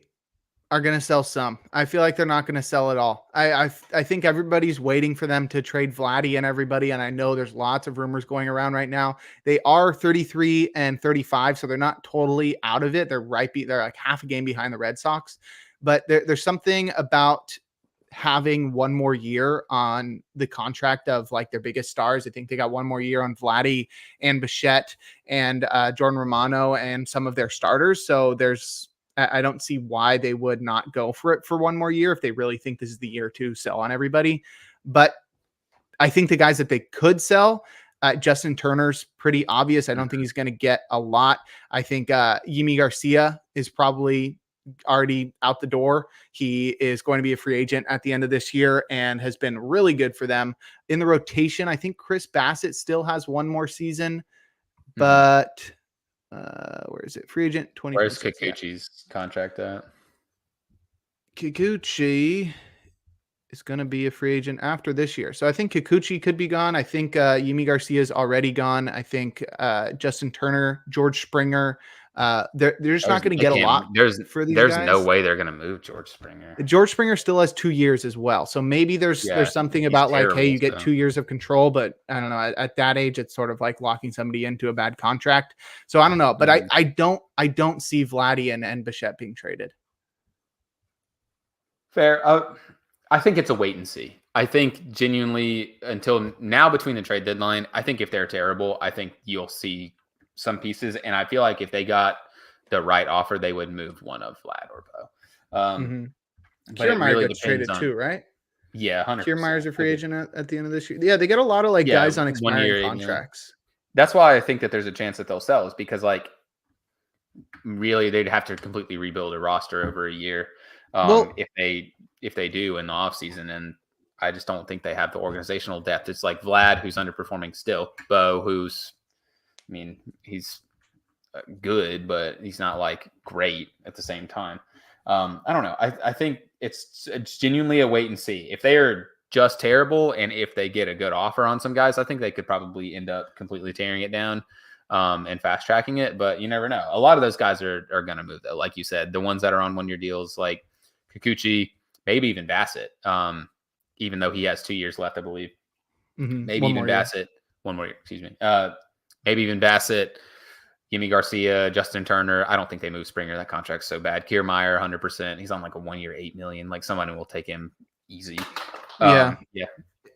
are going to sell some. I feel like they're not going to sell it all. I think everybody's waiting for them to trade Vladdy and everybody. And I know there's lots of rumors going around right now. They are 33 and 35, so they're not totally out of it. They're they're like half a game behind the Red Sox. But there's something about having one more year on the contract of like their biggest stars. I think they got one more year on Vladdy and Bichette and Jordan Romano and some of their starters. So I don't see why they would not go for it for one more year if they really think this is the year to sell on everybody. But I think the guys that they could sell, Justin Turner's pretty obvious. I don't think he's going to get a lot. I think Yimi Garcia is probably already out the door. He is going to be a free agent at the end of this year and has been really good for them. In the rotation, I think Chris Bassett still has one more season, but where is it? Free agent 2026. Where's Kikuchi's contract at? Kikuchi is going to be a free agent after this year. So I think Kikuchi could be gone. I think Yimi Garcia is already gone. I think Justin Turner, George Springer, they're just not going to get a lot for these There's guys. no way they're going to move George Springer. George Springer still has 2 years as well. So maybe there's something about like, hey, you get 2 years of control, but I don't know. At that age, it's sort of like locking somebody into a bad contract. So I don't know, but I don't see Vladdy and Bichette being traded. Fair. I think it's a wait and see. I think genuinely until now between the trade deadline, I think if they're terrible, I think you'll see some pieces. And I feel like if they got the right offer, they would move one of Vlad or Bo. Kiermaier gets traded too, right? Yeah, 100%. Kiermaier's a free agent at the end of this year. Yeah, they get a lot of like guys on expiring contracts. That's why I think that there's a chance that they'll sell, is because like really they'd have to completely rebuild a roster over a year if they do in the offseason. And I just don't think they have the organizational depth. It's like Vlad, who's underperforming still. Bo, he's good, but he's not like great at the same time. I don't know. I think it's genuinely a wait and see. If they are just terrible and if they get a good offer on some guys, I think they could probably end up completely tearing it down and fast tracking it. But you never know. A lot of those guys are going to move, though. Like you said, the ones that are on 1 year deals, like Kikuchi, maybe even Bassett, even though he has 2 years left, I believe. Maybe even Bassett. 1 more year, excuse me. Maybe even Bassett, Yimi Garcia, Justin Turner. I don't think they move Springer. That contract's so bad. Kiermaier, 100%. He's on like a 1 year, $8 million. Like somebody will take him easy. Yeah.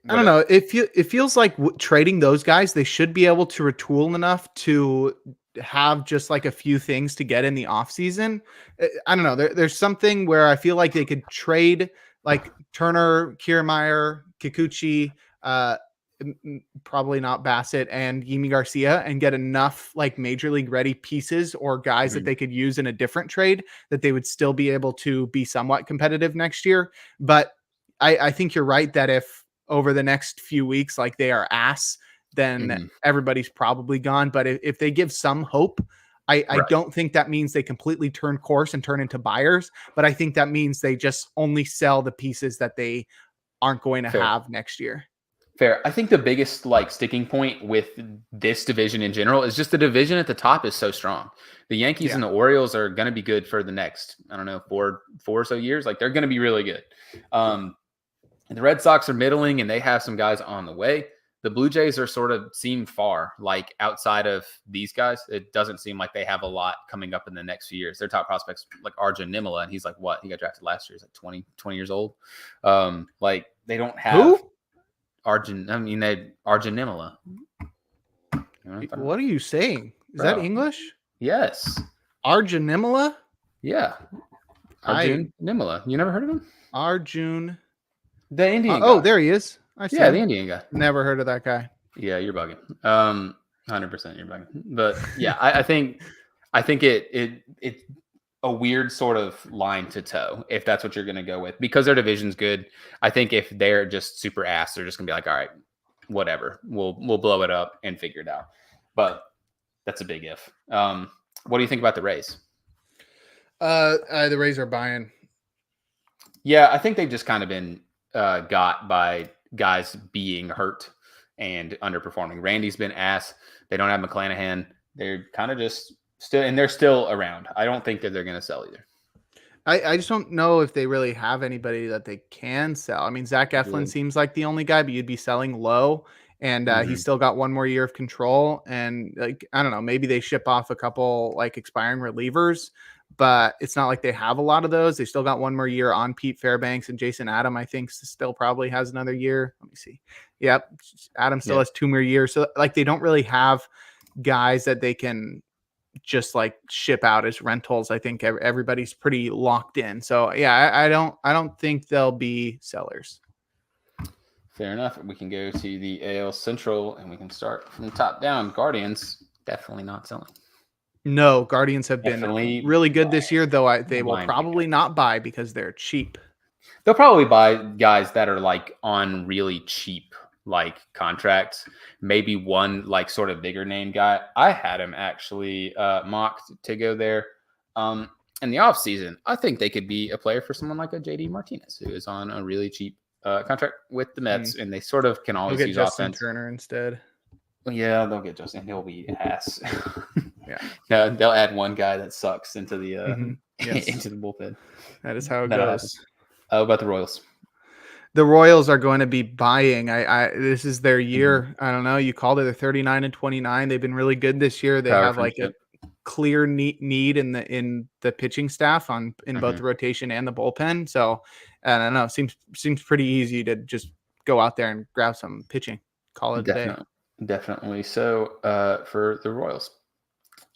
I don't know. It feels like trading those guys, they should be able to retool enough to have just like a few things to get in the offseason. I don't know. There's something where I feel like they could trade like Turner, Kiermaier, Kikuchi, probably not Bassett, and Yimi Garcia, and get enough like major league ready pieces or guys that they could use in a different trade that they would still be able to be somewhat competitive next year. But I think you're right that if over the next few weeks, like they are ass, then everybody's probably gone. But if they give some hope, I don't think that means they completely turn course and turn into buyers, but I think that means they just only sell the pieces that they aren't going to have next year. Fair. I think the biggest like sticking point with this division in general is just the division at the top is so strong. The Yankees and the Orioles are going to be good for the next, I don't know, four or so years. Like they're going to be really good. The Red Sox are middling and they have some guys on the way. The Blue Jays are sort of seem far, like outside of these guys. It doesn't seem like they have a lot coming up in the next few years. Their top prospects like Arjun Nimala, and he's like, what? He got drafted last year. He's like 20 years old. Like they don't have Arjun Nimala. What are you saying? Is that English? Yes. Arjun Nimala? Yeah. Arjun Nimala. You never heard of him? Arjun. The Indian guy. Oh, there he is. I see the Indian guy. Never heard of that guy. Yeah, you're bugging. 100% you're bugging. But yeah, I think it's a weird sort of line to toe if that's what you're going to go with, because their division's good. I think if they're just super ass, they're just going to be like, all right, whatever. We'll blow it up and figure it out. But that's a big if. What do you think about the Rays? The Rays are buying. Yeah, I think they've just kind of been got by guys being hurt and underperforming. Randy's been ass. They don't have McClanahan. They're kind of just still, and they're still around. I don't think that they're going to sell either. I just don't know if they really have anybody that they can sell. I mean, Zach Eflin seems like the only guy, but you'd be selling low, and he's still got one more year of control. And like, I don't know, maybe they ship off a couple like expiring relievers, but it's not like they have a lot of those. They still got one more year on Pete Fairbanks, and Jason Adam, I think, still probably has another year. Let me see. Yep, Adam still has 2 more years. So like, they don't really have guys that they can just like ship out as rentals. I think everybody's pretty locked in. So yeah, I don't think they'll be sellers. Fair enough. We can go to the AL Central and we can start from the top down. Guardians definitely not selling. No, Guardians have been really good this year, though they will probably not buy because they're cheap. They'll probably buy guys that are like on really cheap like contracts, maybe one like sort of bigger name guy. I had him actually mocked to go there in the off season. I think they could be a player for someone like a JD Martinez, who is on a really cheap contract with the Mets, and they sort of can always use Justin offense. Turner instead. Yeah, they'll get Justin. He'll be ass. Yeah, no, they'll add one guy that sucks into the into the bullpen. That is how it goes. How about the Royals? The Royals are going to be buying. This is their year. I don't know. You called it. They're 39-29. They've been really good this year. They have like a clear need in the pitching staff in both the rotation and the bullpen. So I don't know. Seems pretty easy to just go out there and grab some pitching. Call it a day. Definitely. So for the Royals,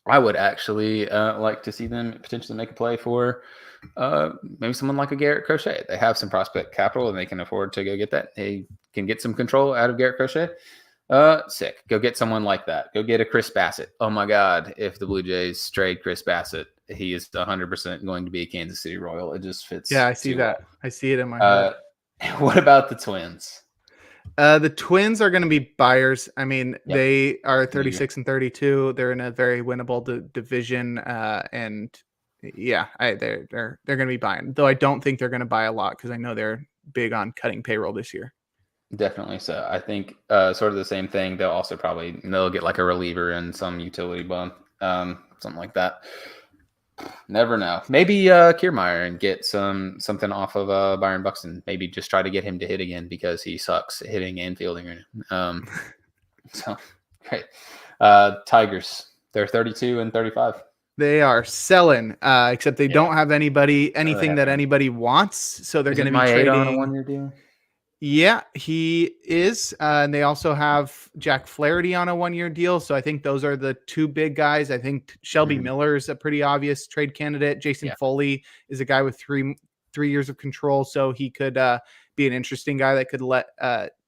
I would actually like to see them potentially make a play for maybe someone like a Garrett Crochet. They have some prospect capital and they can afford to go get that. They can get some control out of Garrett Crochet. Sick. Go get someone like that. Go get a Chris Bassett. Oh my God. If the Blue Jays trade Chris Bassett, he is 100% going to be a Kansas City Royal. It just fits. Yeah, I see that. Well. I see it in my head. What about the Twins? The Twins are going to be buyers. I mean, they are 36-32. They're in a very winnable division, and yeah, they're going to be buying. Though I don't think they're going to buy a lot because I know they're big on cutting payroll this year. Definitely so. I think sort of the same thing. They'll also they'll get like a reliever and some utility bump, something like that. Never know. Maybe Kiermaier and get something off of Byron Buxton. Maybe just try to get him to hit again because he sucks at hitting and fielding right now. So great. Tigers. They're 32-35. They are selling, except they don't have anything that anybody wants. So they're going to be trading on a 1-year deal. Yeah, he is. And they also have Jack Flaherty on a 1-year deal. So I think those are the two big guys. I think Shelby Miller is a pretty obvious trade candidate. Jason Foley is a guy with three years of control. So he could be an interesting guy that could let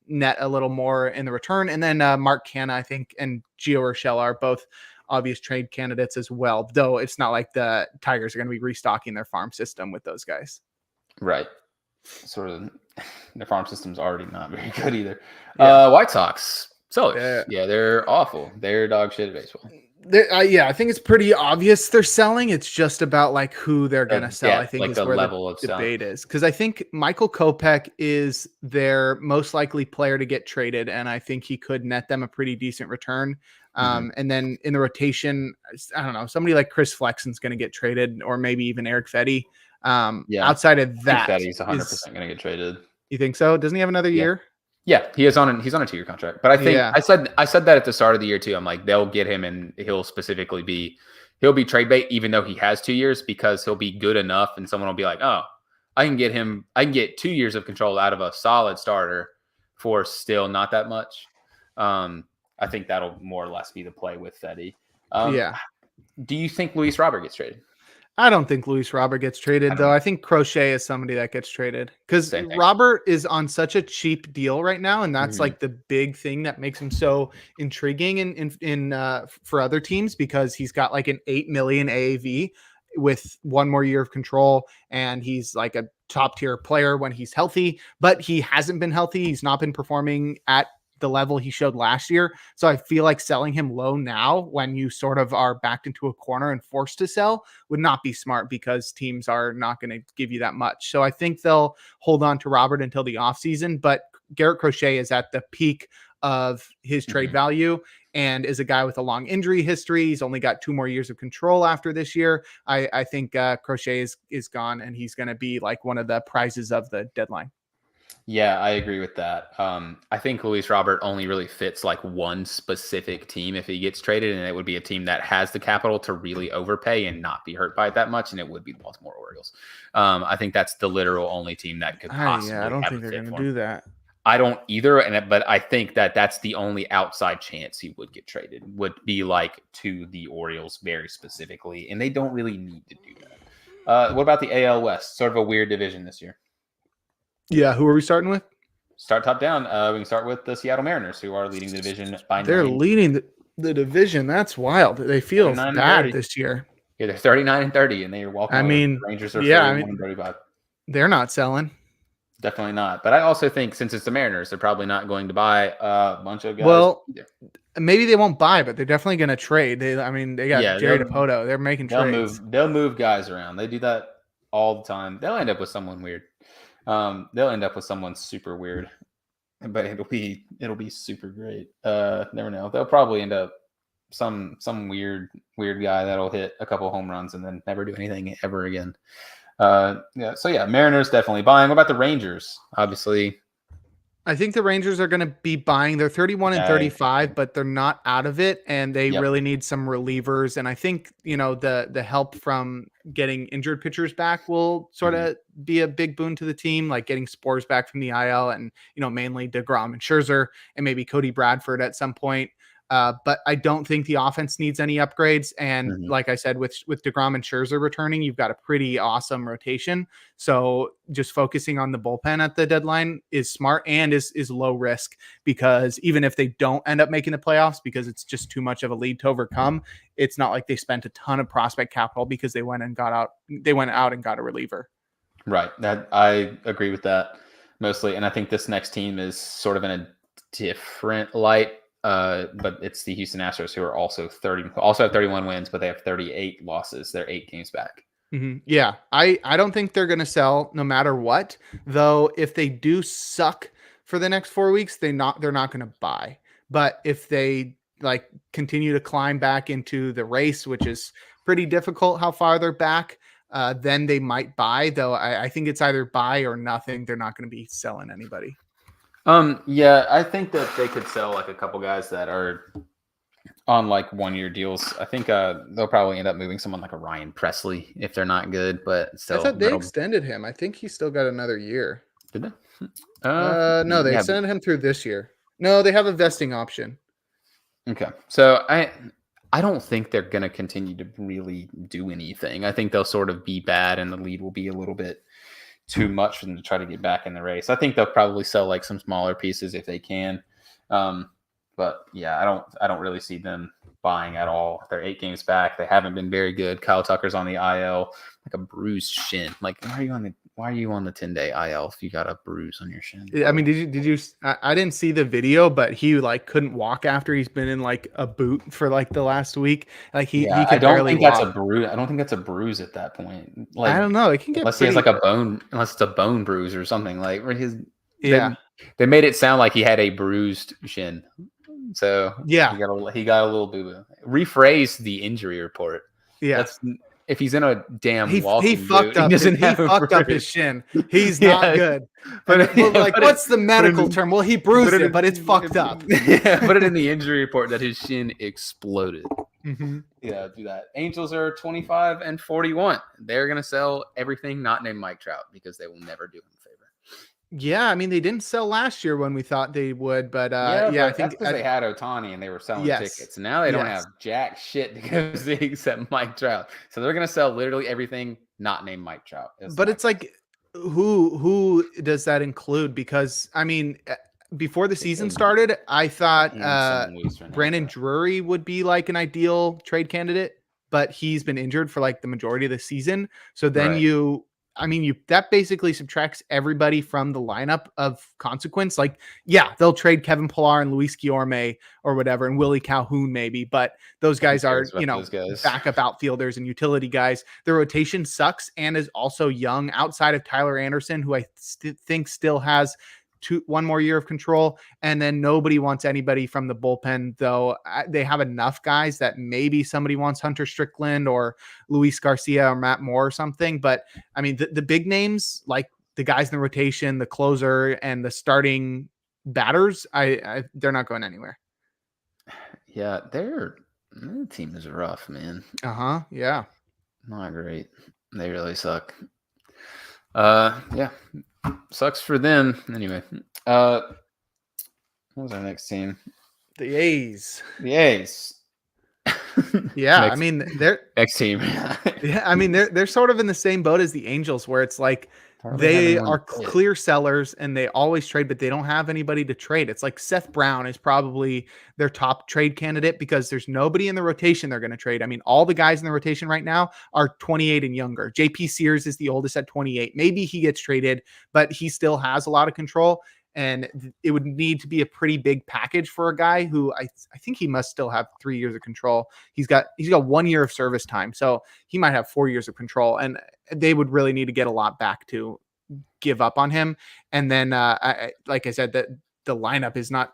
net a little more in the return. And then Mark Canha, I think, and Gio Urshela are both obvious trade candidates as well. Though it's not like the Tigers are going to be restocking their farm system with those guys. Right. Sort of. Their farm system's already not very good either. White Sox. So they're awful. They're dog shit at baseball. I think it's pretty obvious they're selling. It's just about like who they're going to sell. I think like is the where level the debate is. Because I think Michael Kopech is their most likely player to get traded, and I think he could net them a pretty decent return. And then in the rotation, I don't know, somebody like Chris Flexen's going to get traded, or maybe even Eric Fetty. Outside of that, Fetty's 100% going to get traded. You think so? Doesn't he have another year? Yeah, he's on a 2-year contract. But I think I said that at the start of the year too. I'm like, they'll get him and he'll be trade bait, even though he has 2 years, because he'll be good enough and someone will be like, oh, I can get 2 years of control out of a solid starter for still not that much. I think that'll more or less be the play with Fetty. Do you think Luis Robert gets traded? I don't think Luis Robert gets traded, though. I think Crochet is somebody that gets traded because Robert is on such a cheap deal right now, and that's like the big thing that makes him so intriguing in for other teams, because he's got like an $8 million AAV with 1 more year of control, and he's like a top tier player when he's healthy, but he hasn't been healthy. He's not been performing at the level he showed last year. So I feel like selling him low now, when you sort of are backed into a corner and forced to sell, would not be smart, because teams are not going to give you that much. So I think they'll hold on to Robert until the offseason, but Garrett Crochet is at the peak of his trade Mhm. value, and is a guy with a long injury history. He's only got 2 more years of control after this year. I think Crochet is gone, and he's going to be like one of the prizes of the deadline. Yeah, I agree with that. I think Luis Robert only really fits like one specific team if he gets traded, and it would be a team that has the capital to really overpay and not be hurt by it that much, and it would be the Baltimore Orioles. I think that's the literal only team that could possibly I don't have think a they're fit going to for him. do that. I don't either, but I think that that's the only outside chance he would get traded would be like to the Orioles very specifically, and they don't really need to do that. What about the AL West? Sort of a weird division this year. Yeah, who are we starting with? Start top down. We can start with the Seattle Mariners, who are leading the division by They're 9. leading the division. That's wild. They feel 39 and bad 30. this year. Yeah, they're 39-30, and they are walking. I mean, the Rangers are yeah, 41-35. They're not selling. Definitely not. But I also think since it's the Mariners, they're probably not going to buy a bunch of guys. Well, either. maybe they won't buy, but they're definitely going to trade. They got Jerry Dipoto. They're making trades. They'll move guys around. They do that all the time. They'll end up with someone weird. They'll end up with someone super weird, but it'll be super great. Never know. They'll probably end up some weird guy that'll hit a couple home runs and then never do anything ever again. So Mariners definitely buying. What about the Rangers? Obviously, I think the Rangers are going to be buying. They're 31 and 35, but they're not out of it, and they really need some relievers. And I think the help from getting injured pitchers back will sort of be a big boon to the team, like getting Spores back from the IL, and mainly DeGrom and Scherzer, and maybe Cody Bradford at some point. But I don't think the offense needs any upgrades. And like I said, with DeGrom and Scherzer returning, you've got a pretty awesome rotation. So just focusing on the bullpen at the deadline is smart and is low risk, because even if they don't end up making the playoffs, because it's just too much of a lead to overcome, it's not like they spent a ton of prospect capital because they went out and got a reliever. Right. That I agree with that mostly. And I think this next team is sort of in a different light. But it's the Houston Astros, who are also have 31 wins, but they have 38 losses. They're 8 games back. Mm-hmm. Yeah, I don't think they're going to sell no matter what. Though if they do suck for the next 4 weeks, they're not going to buy. But if they continue to climb back into the race, which is pretty difficult, how far they're back, then they might buy. Though I think it's either buy or nothing. They're not going to be selling anybody. I think that they could sell a couple guys that are on 1-year deals. I think they'll probably end up moving someone like a Ryan Presley if they're not good, but still. I thought they extended him. I think he still got another year. Did they? No, they extended him through this year. No, they have a vesting option. Okay. So I don't think they're going to continue to really do anything. I think they'll sort of be bad and the lead will be a little bit too much for them to try to get back in the race. I think they'll probably sell some smaller pieces if they can. But yeah, I don't really see them buying at all. They're 8 games back. They haven't been very good. Kyle Tucker's on the IL, a bruised shin. Why are you on the 10-day IL if you got a bruise on your shin? I mean, did you I didn't see the video, but he couldn't walk after he's been in a boot for the last week. He could I don't barely think walk. that's a bruise. I don't think that's a bruise at that point. I don't know. It can get unless he has a bone, unless it's a bone bruise or something. They made it sound like he had a bruised shin. So yeah, he got a little boo-boo. Rephrase the injury report. Yeah, if he's in a damn he fucked boot, up. He fucked up his shin. He's not good. But what's the medical term? Well, he bruised it, but it's fucked up. Yeah, put it in the injury report that his shin exploded. Mm-hmm. Yeah, do that. Angels are 25 and 41. They're gonna sell everything not named Mike Trout because they will never do him a favor. Yeah, I mean they didn't sell last year when we thought they would, but I think because they had Ohtani and they were selling tickets. Now they don't have jack shit to go see except Mike Trout, so they're gonna sell literally everything not named Mike Trout. But it's who does that include? Because I mean, before the season started, I thought Brandon Drury would be an ideal trade candidate, but he's been injured for the majority of the season. So then that basically subtracts everybody from the lineup of consequence. They'll trade Kevin Pillar and Luis Guillorme or whatever, and Willie Calhoun maybe, but those guys are, backup outfielders and utility guys. The rotation sucks and is also young outside of Tyler Anderson, who I think still has one more year of control, and then nobody wants anybody from the bullpen, though they have enough guys that maybe somebody wants Hunter Strickland or Luis Garcia or Matt Moore or something. But I mean, the big names, like the guys in the rotation, the closer, and the starting batters, they're not going anywhere. Yeah, their team is rough, man. Yeah. Not great. They really suck. Yeah. Sucks for them. Anyway. What was our next team? The A's. The A's. Yeah, I mean they're next team. Yeah, I mean they're sort of in the same boat as the Angels, where it's like they are clear sellers and they always trade, but they don't have anybody to trade. It's like Seth Brown is probably their top trade candidate because there's nobody in the rotation they're going to trade. I mean, all the guys in the rotation right now are 28 and younger. JP Sears is the oldest at 28. Maybe he gets traded, but he still has a lot of control. And it would need to be a pretty big package for a guy who I think he must still have 3 years of control. He's got 1 year of service time, so he might have 4 years of control. And they would really need to get a lot back to give up on him. And then, like I said, that the lineup is not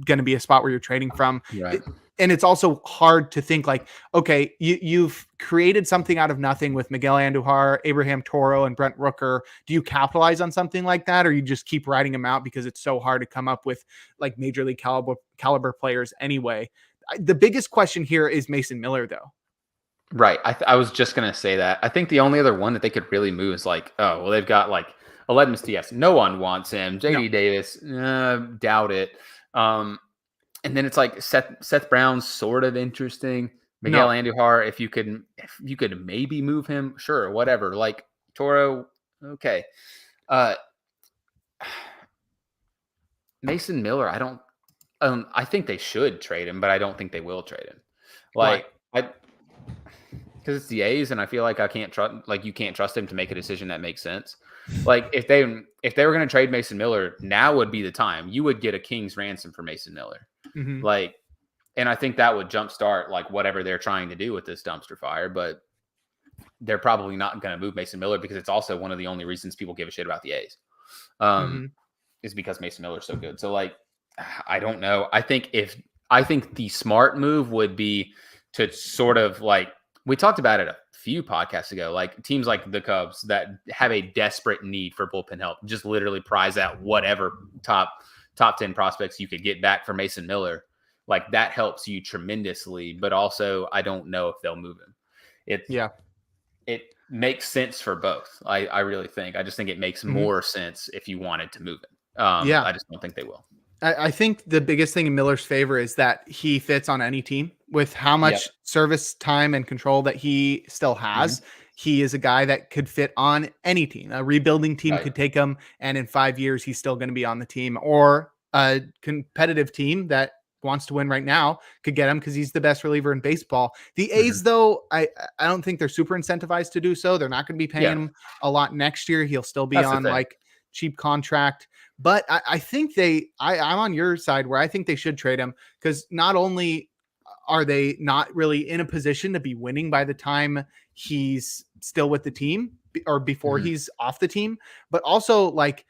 going to be a spot where you're trading from. Right. And it's also hard to think like, okay, you've created something out of nothing with Miguel Andujar, Abraham Toro, and Brent Rooker. Do you capitalize on something like that, or you just keep writing them out because it's so hard to come up with like major league caliber players anyway? The biggest question here is Mason Miller, though. Right. I was just going to say that. I think the only other one that they could really move is like, oh, well, they've got like Aledmys Diaz. No one wants him. JD Davis, doubt it. And then it's like Seth Brown's sort of interesting. Miguel Andujar, if you could maybe move him, sure, whatever. Like Toro, okay. Mason Miller, I think they should trade him, but I don't think they will trade him. Because it's the A's, and I feel like you can't trust him to make a decision that makes sense. Like if they were going to trade Mason Miller, now would be the time. You would get a king's ransom for Mason Miller. Mm-hmm. Like, and I think that would jumpstart like whatever they're trying to do with this dumpster fire, but they're probably not going to move Mason Miller because it's also one of the only reasons people give a shit about the A's, is because Mason Miller's so good. So like, I don't know. I think the smart move would be to sort of like, we talked about it a few podcasts ago, like teams like the Cubs that have a desperate need for bullpen help, just literally prize out whatever top 10 prospects you could get back for Mason Miller. Like that helps you tremendously, but also I don't know if they'll move him. It makes sense for both. I really think. I just think it makes more sense if you wanted to move him. I just don't think they will. I think the biggest thing in Miller's favor is that he fits on any team with how much service time and control that he still has. He is a guy that could fit on any team. A rebuilding team could take him, and in 5 years, he's still going to be on the team. Or a competitive team that wants to win right now could get him because he's the best reliever in baseball. The A's, though, I don't think they're super incentivized to do so. They're not going to be paying him a lot next year. He'll still be on like cheap contract. But I think I'm on your side where I think they should trade him because not only are they not really in a position to be winning by the time he's still with the team or before he's off the team, but also like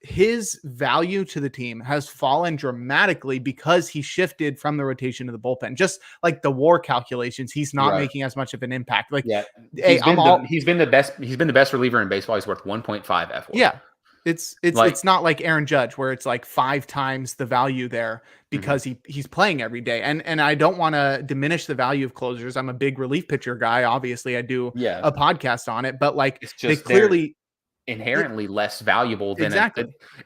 his value to the team has fallen dramatically because he shifted from the rotation to the bullpen. Just like the WAR calculations, he's not making as much of an impact. Like, he's been the best reliever in baseball. He's worth 1.5 F4. Yeah. It's not like Aaron Judge where it's like 5 times the value there because he's playing every day. And I don't want to diminish the value of closers. I'm a big relief pitcher guy. Obviously I do a podcast on it, but like it's just they clearly inherently less valuable than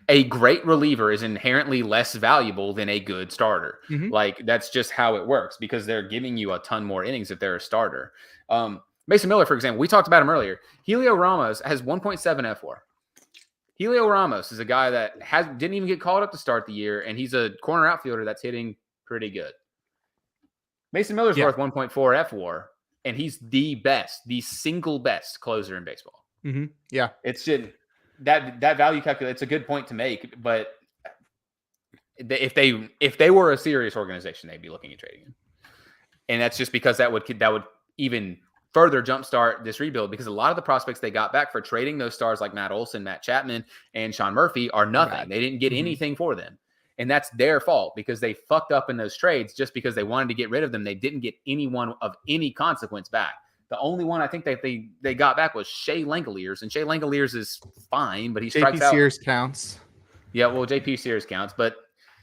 a great reliever is inherently less valuable than a good starter. Like that's just how it works because they're giving you a ton more innings if they're a starter. Mason Miller, for example, we talked about him earlier. Helio Ramos has 1.7 F4. Helio Ramos is a guy that didn't even get called up to start the year, and he's a corner outfielder that's hitting pretty good. Mason Miller's worth 1.4 F4, and he's the single best closer in baseball. Yeah, it's just that value calculation. It's a good point to make, but if they were a serious organization, they'd be looking at trading him, and that's just because that would even further jumpstart this rebuild, because a lot of the prospects they got back for trading those stars like Matt Olson, Matt Chapman, and Sean Murphy are nothing. Right. They didn't get anything for them. And that's their fault because they fucked up in those trades just because they wanted to get rid of them. They didn't get anyone of any consequence back. The only one I think that they got back was Shea Langoliers, and Shea Langoliers is fine, but he strikes out. JP Sears counts. Yeah, well, JP Sears counts, but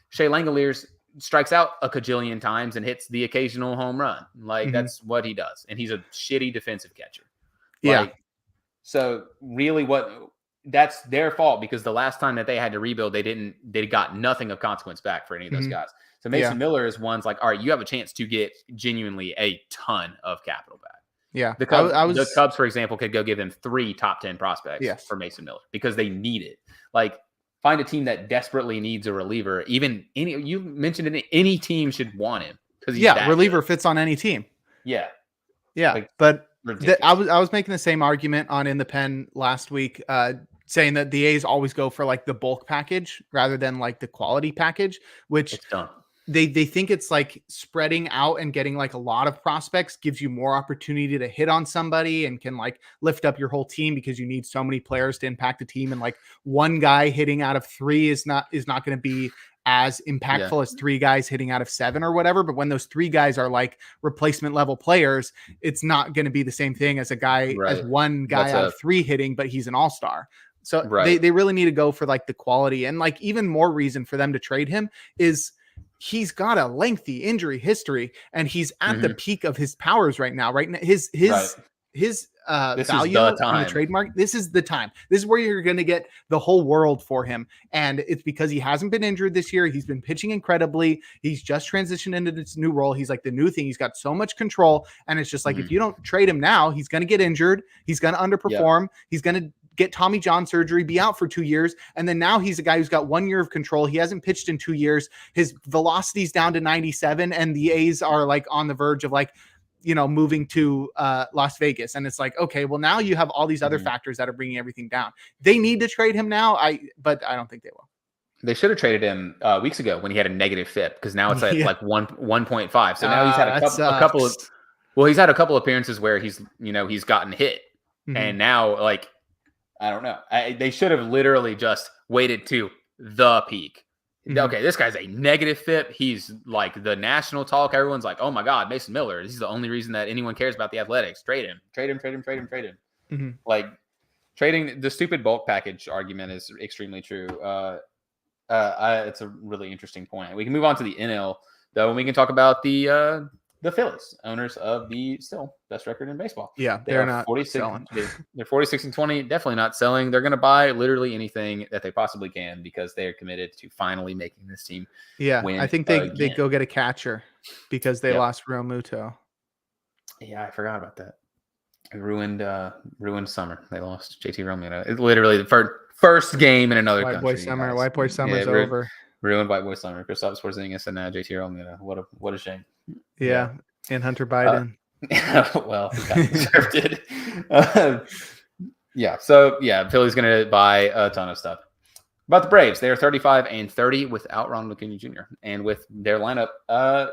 Shea Langoliers strikes out a cajillion times and hits the occasional home run. Like that's what he does, and he's a shitty defensive catcher. Yeah. Like, so really, that's their fault because the last time that they had to rebuild, they got nothing of consequence back for any of those guys. So Mason Miller is one's like, all right, you have a chance to get genuinely a ton of capital back. Yeah. The Cubs, for example, could go give them 3 top 10 prospects for Mason Miller because they need it. Like, find a team that desperately needs a reliever. Even you mentioned it, any team should want him because reliever fits on any team. Yeah. Like, but I was making the same argument on In the Pen last week, saying that the A's always go for like the bulk package rather than like the quality package, which it's dumb. They think it's like spreading out and getting like a lot of prospects gives you more opportunity to hit on somebody and can like lift up your whole team because you need so many players to impact a team. And like one guy hitting out of 3 is not going to be as impactful as 3 guys hitting out of 7 or whatever. But when those 3 guys are like replacement level players, it's not going to be the same thing as as one guy out of 3 hitting, but he's an all-star. So they really need to go for like the quality. And like even more reason for them to trade him is he's got a lengthy injury history and he's at the peak of his powers right now. Right now, his value on the trademark. This is the time. This is where you're going to get the whole world for him. And it's because he hasn't been injured this year. He's been pitching incredibly. He's just transitioned into this new role. He's like the new thing. He's got so much control. And it's just like, if you don't trade him now, he's going to get injured. He's going to underperform. He's going to get Tommy John surgery, be out for 2 years. And then now he's a guy who's got 1 year of control. He hasn't pitched in 2 years. His velocity's down to 97 and the A's are like on the verge of like, moving to Las Vegas. And it's like, okay, well now you have all these other factors that are bringing everything down. They need to trade him now. But I don't think they will. They should have traded him weeks ago when he had a negative FIP because now it's at like 1.5. So now he's had he's had a couple appearances where he's gotten hit. And now like, I don't know. They should have literally just waited to the peak. Okay, this guy's a negative FIP. He's like the national talk. Everyone's like, oh my God, Mason Miller. He's the only reason that anyone cares about the Athletics. Trade him. Like trading the stupid bulk package argument is extremely true. It's a really interesting point. We can move on to the NL though, and we can talk about the Phillies, owners of the still best record in baseball. Yeah, they're not 46. selling. They're 46-20. Definitely not selling. They're going to buy literally anything that they possibly can because they're committed to finally making this team. Yeah, win I think they go get a catcher because they lost Real Muto. Yeah, I forgot about that. It ruined summer. They lost JT Realmuto. It's literally the first game in another country. White Boy Summer's over. Ruined White Boy Summer. Kristaps Porzingis and now JT Realmuto. What a shame. Yeah, and Hunter Biden. Well, he got deserved it. Philly's going to buy a ton of stuff. About the Braves, they are 35-30 without Ronald Acuna Jr. and with their lineup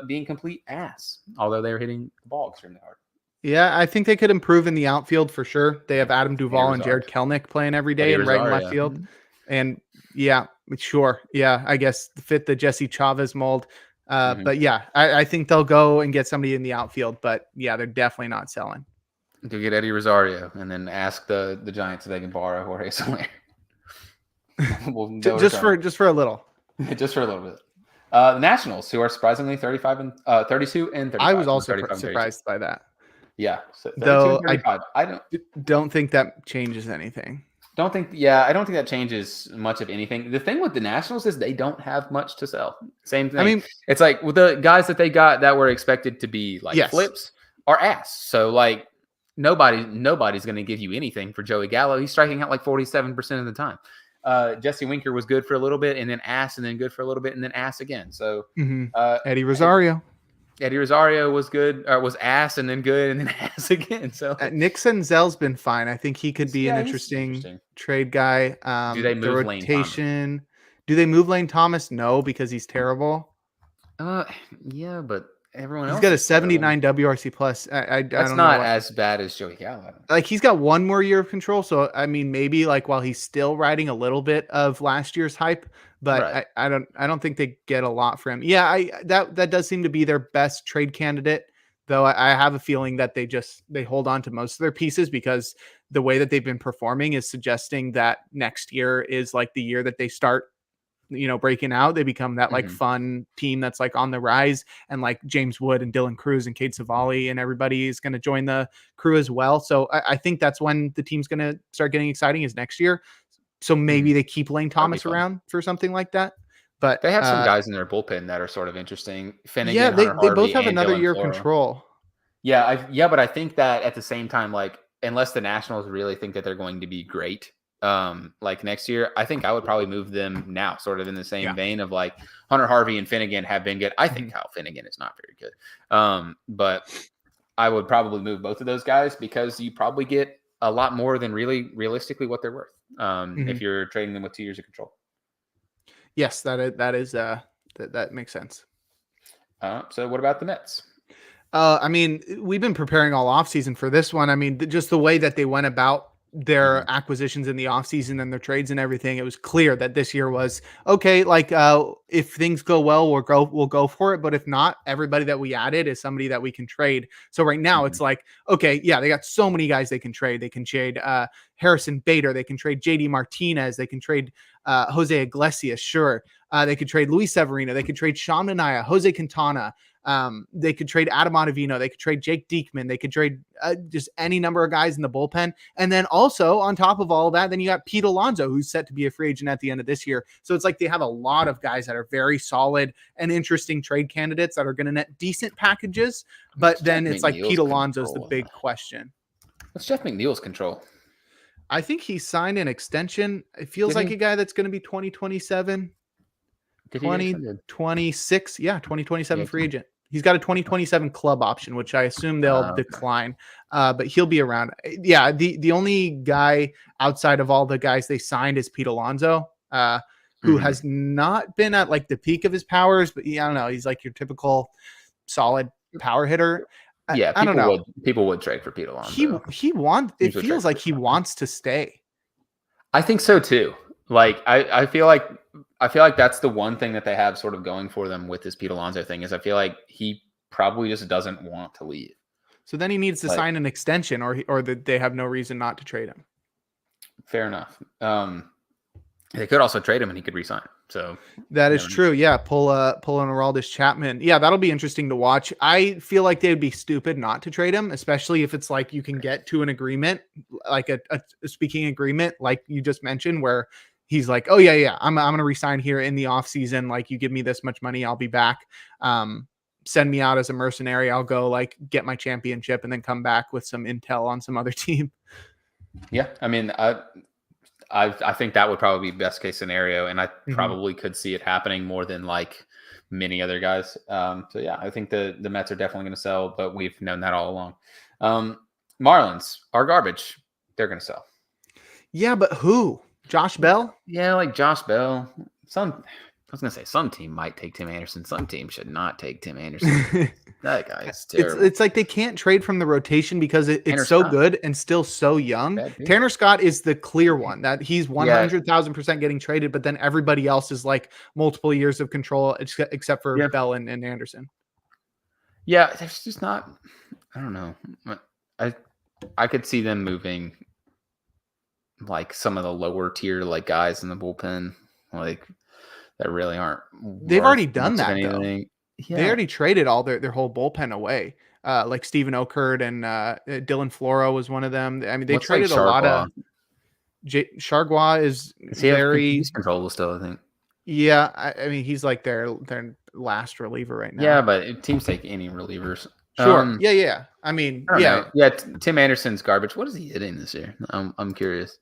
being complete ass, although they're hitting the ball extremely hard. Yeah, I think they could improve in the outfield for sure. They have Adam Duvall and Jared Kelnick playing every day and right in left field. And yeah, sure. Yeah, I guess fit the Jesse Chavez mold. But yeah, I think they'll go and get somebody in the outfield. But yeah, they're definitely not selling. Go get Eddie Rosario and then ask the Giants if they can borrow Jorge Soler. just for a little. Just for a little bit. The Nationals, who are surprisingly 32 and 35. I was also surprised by that. Yeah. So though I don't think that changes anything. I don't think that changes much of anything. The thing with the Nationals is they don't have much to sell. Same thing. I mean, it's like with the guys that they got that were expected to be like flips are ass. So like nobody's going to give you anything for Joey Gallo. He's striking out like 47% of the time. Jesse Winker was good for a little bit and then ass and then good for a little bit and then ass again. So Eddie Rosario. Eddie Rosario was good, was ass and then good and then ass again. So Nick Senzel's been fine. I think he could be an interesting trade guy. Do they move Lane Thomas? Do they move Lane Thomas? No, because he's terrible. Yeah, but everyone He's else got a is terrible. 79 WRC plus. I That's don't not know. as bad as Joey Gallo. Like he's got one more year of control. So I mean, maybe like while he's still riding a little bit of last year's hype, but Right. I don't think they get a lot for him. Yeah, that does seem to be their best trade candidate. Though I have a feeling that they hold on to most of their pieces because the way that they've been performing is suggesting that next year is like the year that they start, breaking out. They become that like Mhm. fun team that's like on the rise, and like James Wood and Dylan Cruz and Kate Savali and everybody is going to join the crew as well. So I think that's when the team's going to start getting exciting is next year. So maybe Mhm. they keep Lane That'd be Thomas fun. around for something like that. But They have some guys in their bullpen that are sort of interesting. yeah, Finnegan, they Hunter they both Harvey, have and another Dylan year of Floro. control. Yeah, but I think that at the same time, like unless the Nationals really think that they're going to be great, like next year, I think I would probably move them now, sort of in the same Yeah. vein of like Hunter Harvey and Finnegan have been good. I think Mhm. Kyle Finnegan is not very good, but I would probably move both of those guys because you probably get a lot more than really realistically what they're worth Mhm. if you're trading them with 2 years of control. Yes, that makes sense. So what about the Mets? I mean, we've been preparing all offseason for this one. I mean, just the way that they went about their Mhm. acquisitions in the offseason and their trades and everything, it was clear that this year was okay. Like, if things go well, we'll go for it. But if not, everybody that we added is somebody that we can trade. So right now Mhm. it's like, okay, yeah, they got so many guys they can trade. They can trade Harrison Bader. They can trade JD Martinez. They can trade Jose Iglesias. Sure. They could trade Luis Severino. They could trade Sean Manaea, Jose Quintana. They could trade Adam Ottavino. They could trade Jake Diekman. They could trade just any number of guys in the bullpen. And then also on top of all of that, then you got Pete Alonso, who's set to be a free agent at the end of this year. So it's like they have a lot of guys that are very solid and interesting trade candidates that are going to net decent packages. But then it's like Pete Alonso's the big question. What's Jeff McNeil's control? I think he signed an extension. It feels like a guy that's going to be 2027. Did he get extended? 2026. Yeah, 2027 Yeah, free agent. He's got a 2027 club option, which I assume they'll okay. decline. But he'll be around. Yeah, the only guy outside of all the guys they signed is Pete Alonso, who has not been at like the peak of his powers, but I don't know. He's like your typical solid power hitter. Yeah, I don't know. People would trade for Pete Alonso. It feels like he wants to stay. I think so too. Like I feel like that's the one thing that they have sort of going for them with this Pete Alonso thing is I feel like he probably just doesn't want to leave. So then he needs to sign an extension, or that they have no reason not to trade him. Fair enough. They could also trade him and he could resign. So that is true. Yeah, pull an Aroldis Chapman. Yeah, that'll be interesting to watch. I feel like they'd be stupid not to trade him, especially if it's like you can get to an agreement, like a speaking agreement, like you just mentioned, where he's like, oh yeah, I'm gonna resign here in the offseason. Like, you give me this much money, I'll be back. Send me out as a mercenary. I'll go like get my championship and then come back with some intel on some other team. Yeah, I mean, I think that would probably be best case scenario, and I probably could see it happening more than like many other guys. So yeah, I think the Mets are definitely going to sell, but we've known that all along. Marlins are garbage. They're going to sell. Yeah, but who? Josh Bell? Yeah, like Josh Bell. I was going to say some team might take Tim Anderson. Some team should not take Tim Anderson. That guy is terrible. It's like they can't trade from the rotation because it's so good and still so young. Tanner Scott is the clear one that he's 100,000% getting traded, but then everybody else is like multiple years of control except for Bell and Anderson. Yeah, there's just not. I don't know. I could see them moving like some of the lower tier like guys in the bullpen, like that really aren't. They've already done that though. Yeah. They already traded all their whole bullpen away. Like Steven Okert and Dylan Floro was one of them. I mean, they traded a lot of. Chargois is very control still, I think. Yeah, I mean, he's like their last reliever right now. Yeah, but teams take any relievers. Sure. Yeah. I mean, yeah. Tim Anderson's garbage. What is he hitting this year? I'm curious.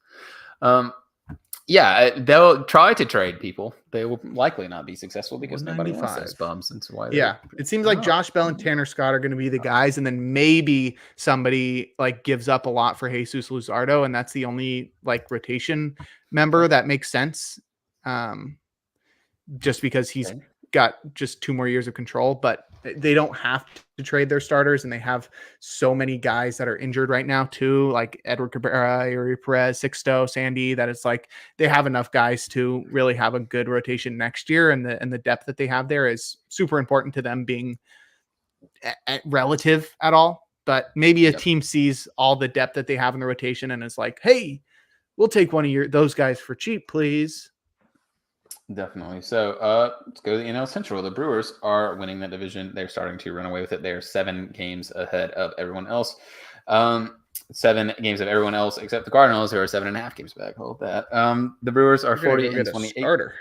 Yeah, they'll try to trade people. They will likely not be successful because nobody wants those bums. That's why. It seems like Josh Bell and Tanner Scott are going to be the guys, and then maybe somebody like gives up a lot for Jesus Luzardo, and that's the only like rotation member that makes sense. Just because he's got just 2 more years of control, but they don't have to trade their starters, and they have so many guys that are injured right now too, like Edward Cabrera, Yuri Perez, Sixto, Sandy, that it's like they have enough guys to really have a good rotation next year, and the depth that they have there is super important to them being relative at all. But maybe a Yep. team sees all the depth that they have in the rotation and is like, hey, we'll take one of those guys for cheap, please. Definitely. So let's go to the NL Central. The Brewers are winning that division. They're starting to run away with it. They're 7 games ahead of everyone else. 7 games of everyone else except the Cardinals, who are 7.5 games back. Hold that. The Brewers are 40 and 28. Starter.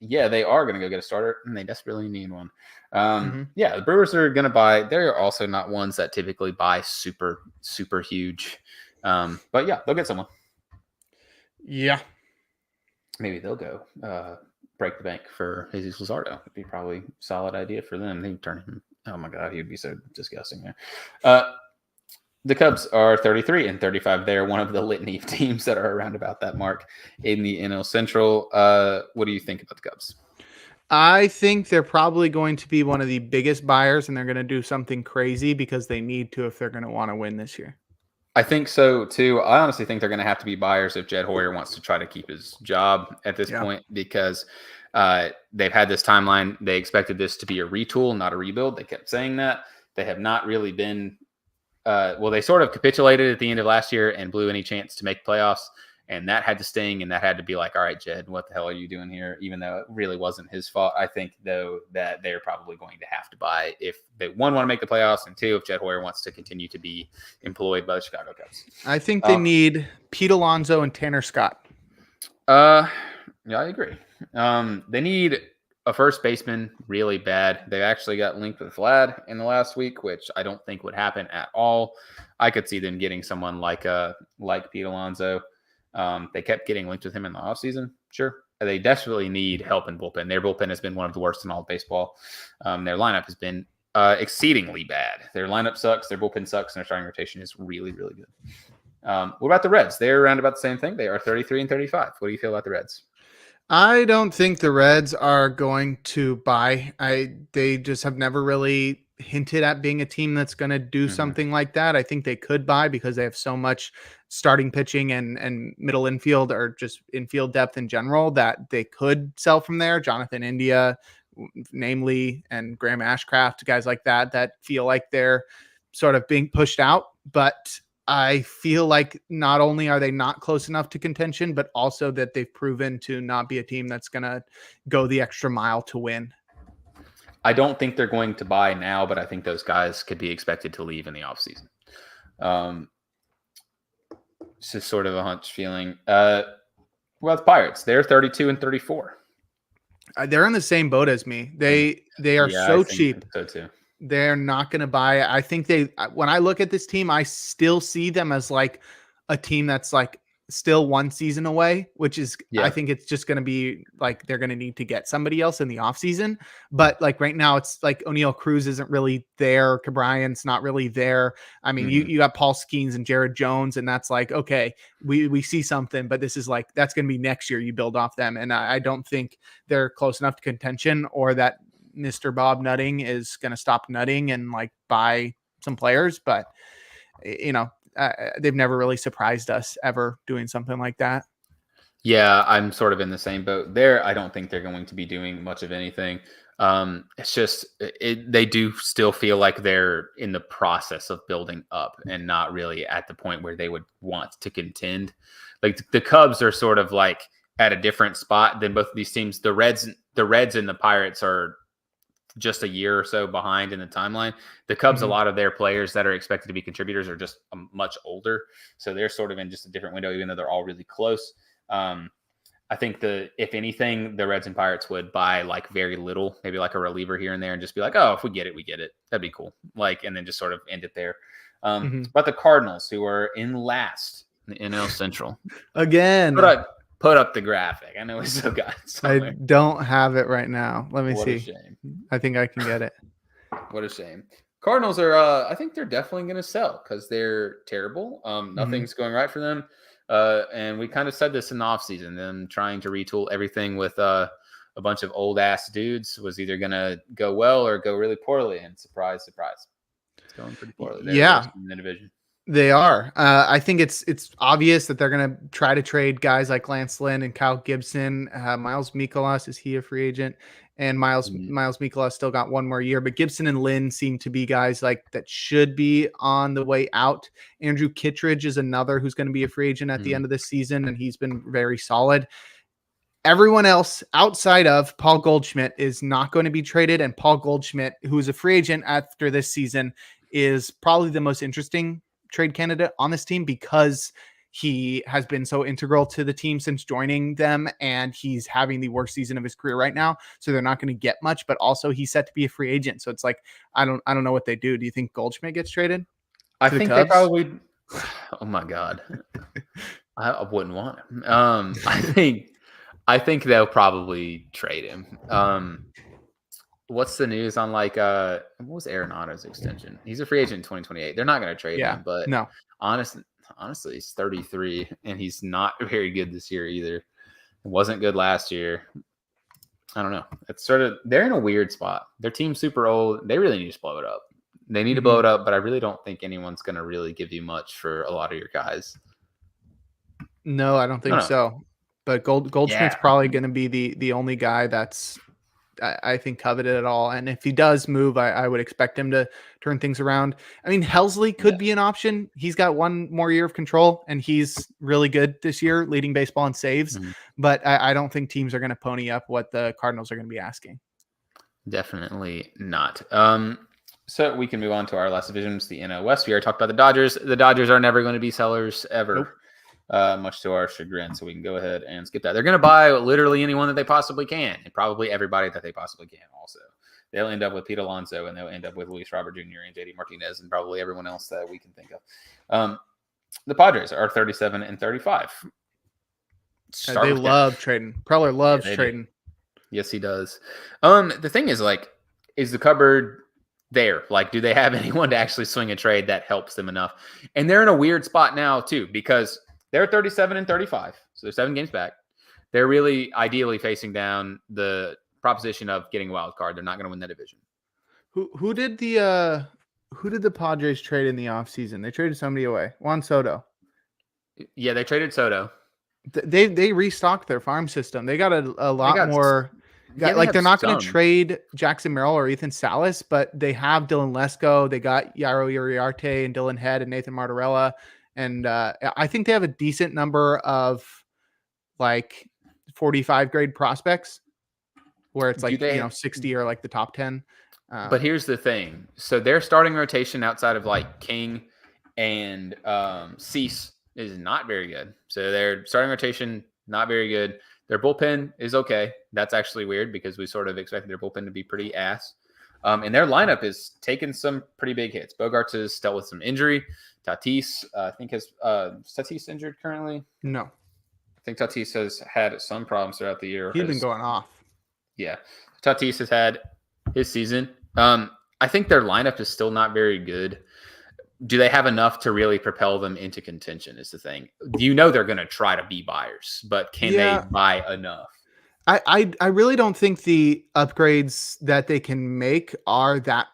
Yeah, they are going to go get a starter, and they desperately need one. Mm-hmm. Yeah, the Brewers are going to buy. They're also not ones that typically buy super, super huge. But yeah, they'll get someone. Yeah. Maybe they'll go break the bank for Jesus Luzardo. It'd be probably a solid idea for them. They'd turn him. Oh my God, he would be so disgusting there. The Cubs are 33 and 35. They're one of the litany of teams that are around about that mark in the NL Central. What do you think about the Cubs? I think they're probably going to be one of the biggest buyers, and they're going to do something crazy because they need to if they're going to want to win this year. I think so too. I honestly think they're going to have to be buyers if Jed Hoyer wants to try to keep his job at this point, because they've had this timeline. They expected this to be a retool, not a rebuild. They kept saying that. They have not really been. They sort of capitulated at the end of last year and blew any chance to make playoffs. And that had to sting, and that had to be like, all right, Jed, what the hell are you doing here? Even though it really wasn't his fault. I think, though, that they're probably going to have to buy if they, one, want to make the playoffs, and two, if Jed Hoyer wants to continue to be employed by the Chicago Cubs. I think they need Pete Alonso and Tanner Scott. Yeah, I agree. They need a first baseman really bad. They actually got linked with Vlad in the last week, which I don't think would happen at all. I could see them getting someone like Pete Alonso. They kept getting linked with him in the offseason. Sure. They desperately need help in bullpen. Their bullpen has been one of the worst in all of baseball. Their lineup has been exceedingly bad. Their lineup sucks. Their bullpen sucks. And their starting rotation is really, really good. What about the Reds? They're around about the same thing. They are 33 and 35. What do you feel about the Reds? I don't think the Reds are going to buy. They just have never really hinted at being a team that's going to do something like that. I think they could buy because they have so much starting pitching and middle infield, or just infield depth in general, that they could sell from there. Jonathan India, namely, and Graham Ashcraft, guys like that feel like they're sort of being pushed out. But I feel like not only are they not close enough to contention, but also that they've proven to not be a team that's going to go the extra mile to win. I don't think they're going to buy now, but I think those guys could be expected to leave in the offseason. It's just sort of a hunch feeling. Well, the Pirates, they're 32 and 34. They're in the same boat as me. They are so cheap. So too. They're not going to buy. I think when I look at this team, I still see them as like a team that's like still one season away, which is, I think it's just going to be like, they're going to need to get somebody else in the offseason. But like right now, it's like O'Neal Cruz isn't really there. Cabrian's not really there. I mean, you got Paul Skeens and Jared Jones, and that's like, okay, we see something, but this is like, that's going to be next year. You build off them. And I don't think they're close enough to contention, or that Mr. Bob Nutting is going to stop nutting and like buy some players. But they've never really surprised us ever doing something like that. Yeah, I'm sort of in the same boat there. I don't think they're going to be doing much of anything. It's just they do still feel like they're in the process of building up and not really at the point where they would want to contend. Like the Cubs are sort of like at a different spot than both of these teams. The Reds and the Pirates are just a year or so behind in the timeline. The Cubs, a lot of their players that are expected to be contributors are just much older. So they're sort of in just a different window, even though they're all really close. I think if anything, the Reds and Pirates would buy like very little, maybe like a reliever here and there, and just be like, oh, if we get it, we get it. That'd be cool. Like, and then just sort of end it there. But the Cardinals, who are in last in the NL Central. Again. Put up the graphic. I know we still got it somewhere. I don't have it right now. Let me see. What a shame. I think I can get it. What a shame. Cardinals are, I think they're definitely going to sell because they're terrible. Nothing's going right for them. And we kind of said this in the offseason, them trying to retool everything with a bunch of old ass dudes was either going to go well or go really poorly. And surprise, surprise, it's going pretty poorly. They're Yeah. the worst in the division. They are. I think it's obvious that they're going to try to trade guys like Lance Lynn and Kyle Gibson. Miles Mikolas, is he a free agent? And Miles Mikolas still got one more year, but Gibson and Lynn seem to be guys like that should be on the way out. Andrew Kittredge is another who's going to be a free agent at the end of this season, and he's been very solid. Everyone else outside of Paul Goldschmidt is not going to be traded, and Paul Goldschmidt, who is a free agent after this season, is probably the most interesting trade candidate on this team because he has been so integral to the team since joining them, and he's having the worst season of his career right now. So they're not going to get much, but also he's set to be a free agent. So it's like, I don't know what they do. Do you think Goldschmidt gets traded? I think they probably, oh my God, I wouldn't want him. I think they'll probably trade him. What's the news on what was Arenado's extension? He's a free agent in 2028. They're not going to trade him, but no, honestly, he's 33 and he's not very good this year either. It wasn't good last year. I don't know. It's they're in a weird spot. Their team's super old. They really need to blow it up. They need to blow it up, but I really don't think anyone's going to really give you much for a lot of your guys. No, I don't think so. But Goldschmidt's probably going to be the only guy that's, I think, coveted at all. And if he does move, I would expect him to turn things around. I mean, Helsley could be an option. He's got one more year of control, and he's really good this year, leading baseball in saves. But I don't think teams are going to pony up what the Cardinals are going to be asking. Definitely not. So we can move on to our last divisions, the NL West. We already talked about the Dodgers. The Dodgers are never going to be sellers ever. Nope. Much to our chagrin, so we can go ahead and skip that. They're going to buy literally anyone that they possibly can, and probably everybody that they possibly can also. They'll end up with Pete Alonso, and they'll end up with Luis Robert Jr. and JD Martinez, and probably everyone else that we can think of. The Padres are 37 and 35. They love trading. Preller loves trading. Yes, he does. The thing is, is the cupboard there? Do they have anyone to actually swing a trade that helps them enough? And they're in a weird spot now, too, because they're 37 and 35, so they're 7 games back. They're really ideally facing down the proposition of getting a wild card. They're not going to win that division. Who did the Padres trade in the offseason? They traded somebody away. Juan Soto. Yeah, they traded Soto. They restocked their farm system. They got a lot more. They're not going to trade Jackson Merrill or Ethan Salas, but they have Dylan Lesko. They got Yairo Uriarte and Dylan Head and Nathan Martorella. And I think they have a decent number of 45 grade prospects where it's 60 or the top 10. But here's the thing. So their starting rotation outside of King and Cease is not very good. So their starting rotation, not very good. Their bullpen is okay. That's actually weird because we sort of expected their bullpen to be pretty ass. And their lineup is taking some pretty big hits. Bogarts has dealt with some injury. Tatis, I think, is Tatis injured currently? No. I think Tatis has had some problems throughout the year. He's been going off. Yeah. Tatis has had his season. I think their lineup is still not very good. Do they have enough to really propel them into contention is the thing. They're going to try to be buyers, but can they buy enough? I really don't think the upgrades that they can make are that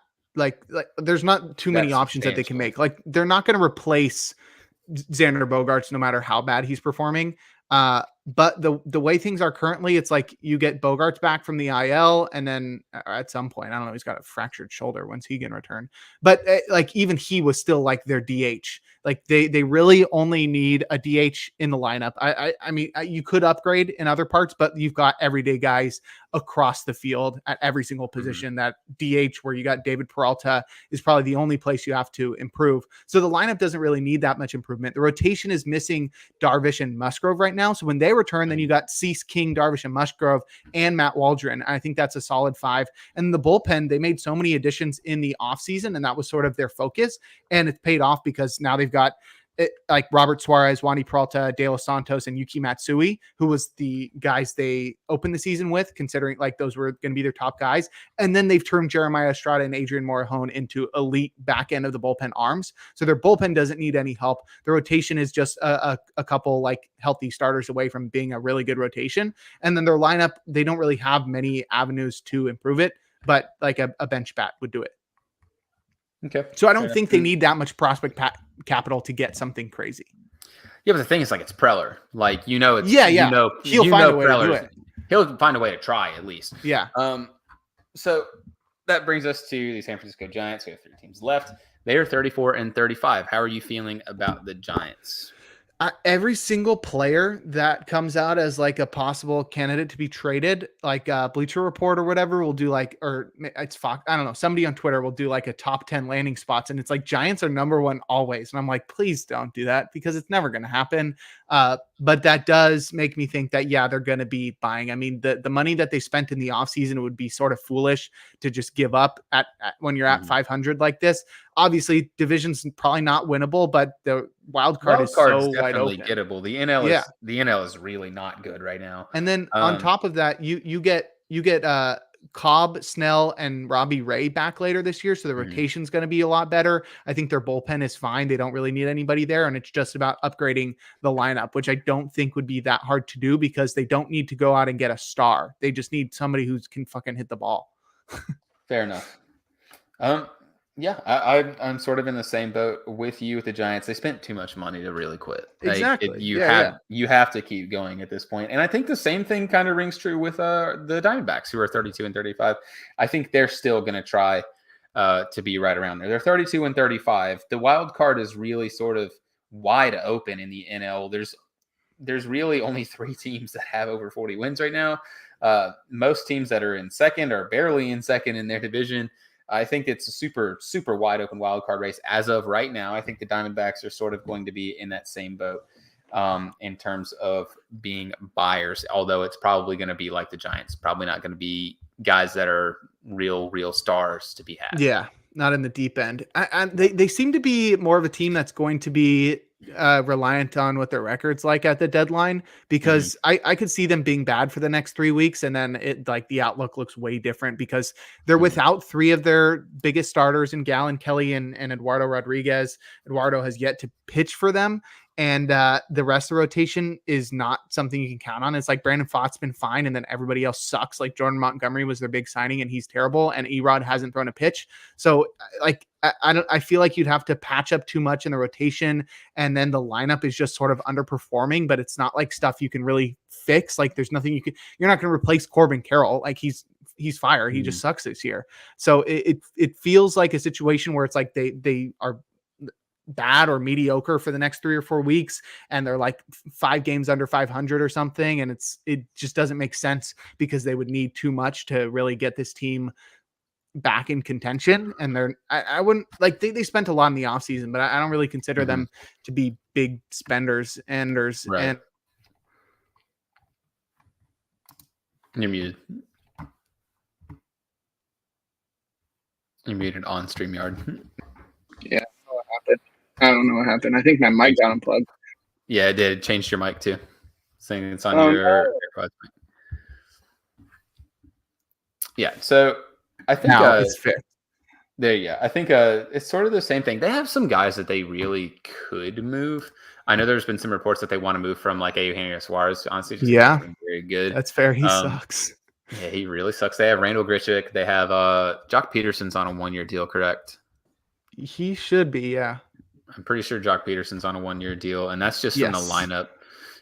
there's not too many options that they can make. They're not going to replace Xander Bogaerts no matter how bad he's performing. But the way things are currently, it's you get Bogarts back from the IL, and then at some point, I don't know, he's got a fractured shoulder. When's he gonna return? But even he was still their DH. They really only need a DH in the lineup. I mean, you could upgrade in other parts, but you've got everyday guys across the field at every single position. That DH where you got David Peralta is probably the only place you have to improve. So the lineup doesn't really need that much improvement. The rotation is missing Darvish and Musgrove right now. So when they return, then you got Cease, King, Darvish, and Musgrove, and Matt Waldron. I think that's a solid 5. And the bullpen, they made so many additions in the offseason, and that was sort of their focus. And it's paid off because now they've got like Robert Suarez, Wandy Peralta, De Los Santos, and Yuki Matsui, who was the guys they opened the season with, considering like those were going to be their top guys. And then they've turned Jeremiah Estrada and Adrian Morejon into elite back end of the bullpen arms. So their bullpen doesn't need any help. The rotation is just a couple like healthy starters away from being a really good rotation. And then their lineup, they don't really have many avenues to improve it, but like a bench bat would do it. Okay. So I don't think they need that much prospect capital to get something crazy. Yeah, but the thing is, like, it's Preller. Like, it's He'll find a way to do it. He'll find a way to try at least. Yeah. So that brings us to the San Francisco Giants. We have 3 teams left. They are 34-35. How are you feeling about the Giants? Every single player that comes out as like a possible candidate to be traded, like Bleacher Report or whatever, will do like, or it's Fox, I don't know, somebody on Twitter will do like a top 10 landing spots, and it's like Giants are number 1 always. And I'm like, please don't do that, because it's never going to happen. But that does make me think that, yeah, they're going to be buying. I mean, the money that they spent in the offseason would be sort of foolish to just give up at when you're at 500 like this. Obviously, division's probably not winnable, but the wild card is so wide open. Gettable. The NL is really not good right now. And then on top of that, you get Cobb, Snell, and Robbie Ray back later this year, so the rotation's going to be a lot better. I think their bullpen is fine. They don't really need anybody there, and it's just about upgrading the lineup, which I don't think would be that hard to do, because they don't need to go out and get a star. They just need somebody who can fucking hit the ball. Fair enough. Yeah, I'm sort of in the same boat with you with the Giants. They spent too much money to really quit. Exactly. You have to keep going at this point. And I think the same thing kind of rings true with the Diamondbacks, who are 32-35. I think they're still going to try to be right around there. They're 32-35. The wild card is really sort of wide open in the NL. There's really only 3 teams that have over 40 wins right now. Most teams that are in second are barely in second in their division. I think it's a super, super wide open wild card race as of right now. I think the Diamondbacks are sort of going to be in that same boat in terms of being buyers, although it's probably going to be like the Giants, probably not going to be guys that are real stars to be had. Yeah, not in the deep end. They seem to be more of a team that's going to be reliant on what their record's like at the deadline, because I could see them being bad for the next 3 weeks, and then it like the outlook looks way different, because they're without 3 of their biggest starters in Gallen, Kelly, and Eduardo Rodriguez. Eduardo has yet to pitch for them, and the rest of the rotation is not something you can count on. It's like Brandon Pfaadt's been fine, and then everybody else sucks. Like Jordan Montgomery was their big signing, and he's terrible, and Erod hasn't thrown a pitch. So like I feel like you'd have to patch up too much in the rotation, and then the lineup is just sort of underperforming, but it's not like stuff you can really fix. Like there's nothing you're not going to replace Corbin Carroll. Like he's fire. He just sucks this year. So it feels like a situation where it's like they are bad or mediocre for the next 3 or 4 weeks, and they're like 5 games under 500 or something. And it just doesn't make sense, because they would need too much to really get this team back in contention. And I wouldn't like, they spent a lot in the off season, but I don't really consider them to be big spenders enders. Right. And You're muted. You're muted on StreamYard. Yeah, what happened? I don't know what happened. I think my mic got unplugged. Yeah, it did. It changed your mic too. Saying it's on your AirPods mic. Yeah, so I think now it's fixed. There you go. I think it's sort of the same thing. They have some guys that they really could move. I know there's been some reports that they want to move from like Eugenio Suarez. Honestly, just very good. That's fair. He sucks. Yeah, he really sucks. They have Randall Grichuk. They have Jock Peterson's on a 1-year deal, correct? He should be, yeah. I'm pretty sure Jock Peterson's on a 1-year deal, and that's just in the lineup.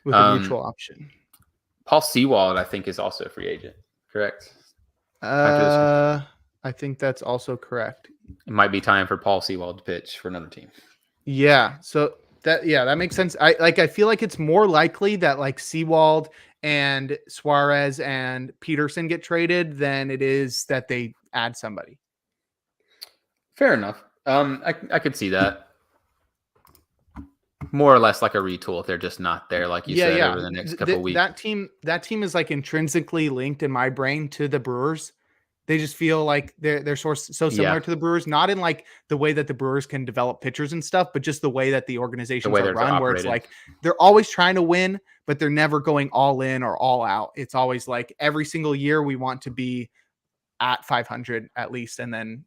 With a mutual option. Paul Sewald, I think, is also a free agent, correct? I think that's also correct. It might be time for Paul Sewald to pitch for another team. Yeah, so that makes sense. I feel like it's more likely that like Sewald and Suarez and Peterson get traded than it is that they add somebody. Fair enough. I could see that. More or less like a retool if they're just not there, like you said, over the next couple of weeks. That team is like intrinsically linked in my brain to the Brewers. They just feel like they're so similar Yeah. to the Brewers, not in like the way that the Brewers can develop pitchers and stuff, but just the way that the The organizations way are they're run, where it's operated. like they're always trying to win, but they're never going all in or all out. It's always like every single year we want to be at 500 at least, and then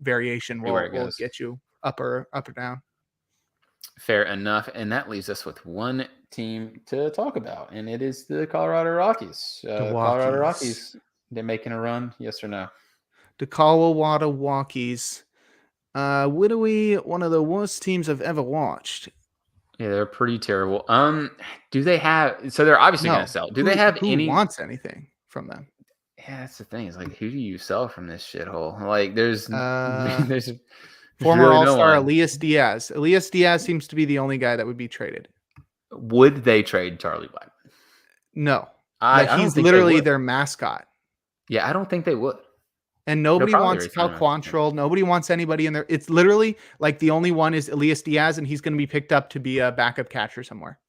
variation See where it will goes. get you up or down. Fair enough. And that leaves us with one team to talk about, and it is the Colorado Rockies. Colorado Rockies, they're making a run, yes or no? The Colorado Rockies. One of the worst teams I've ever watched. Yeah, they're pretty terrible. Do they have? So they're obviously going to sell. Do they have who any? wants anything from them? Yeah, that's the thing. It's like, who do you sell from this shithole? Like, there's former really All-Star no one. Elias Diaz. Elias Diaz seems to be the only guy that would be traded. Would they trade Charlie Blackmon? No, I don't he's think they literally would. their mascot. Yeah, I don't think they would. And nobody probably wants Cal resign him. Quantrill. Nobody wants anybody in there. It's literally like the only one is Elias Diaz, and he's going to be picked up to be a backup catcher somewhere.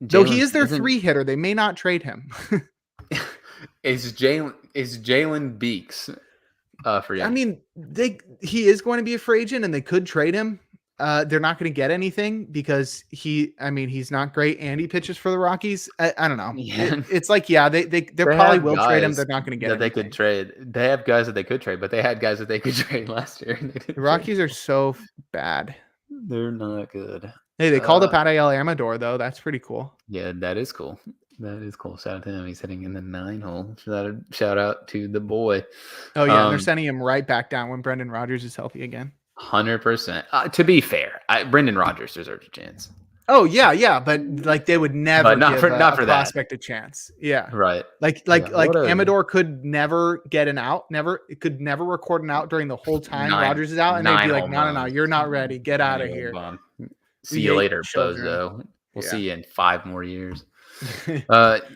Though he is their 3-hitter. They may not trade him. Is Jalen Beeks free agent? I mean, he is going to be a free agent, and they could trade him. They're not going to get anything because he's not great, and he pitches for the Rockies. I don't know. Yeah. It's like, they probably will trade him. They're not going to get that anything. They could trade. They have guys that they could trade, but they had guys that they could trade last year. The Rockies are so bad. They're not good. Hey, they called up Adael Amador, though. That's pretty cool. Yeah, that is cool. That is cool. Shout out to him. He's hitting in the 9 hole. Shout out to the boy. Oh, yeah. They're sending him right back down when Brendan Rodgers is healthy again. 100%. To be fair, Brendan Rodgers deserves a chance. Oh, yeah. But like they would never not give for a that prospect a chance. Yeah. Right. Like Amador could never get an out. It could never record an out during the whole time Rodgers is out. And they'd be like, no, you're not ready. Get out of here. See you later, bozo. We'll see you in 5 more years.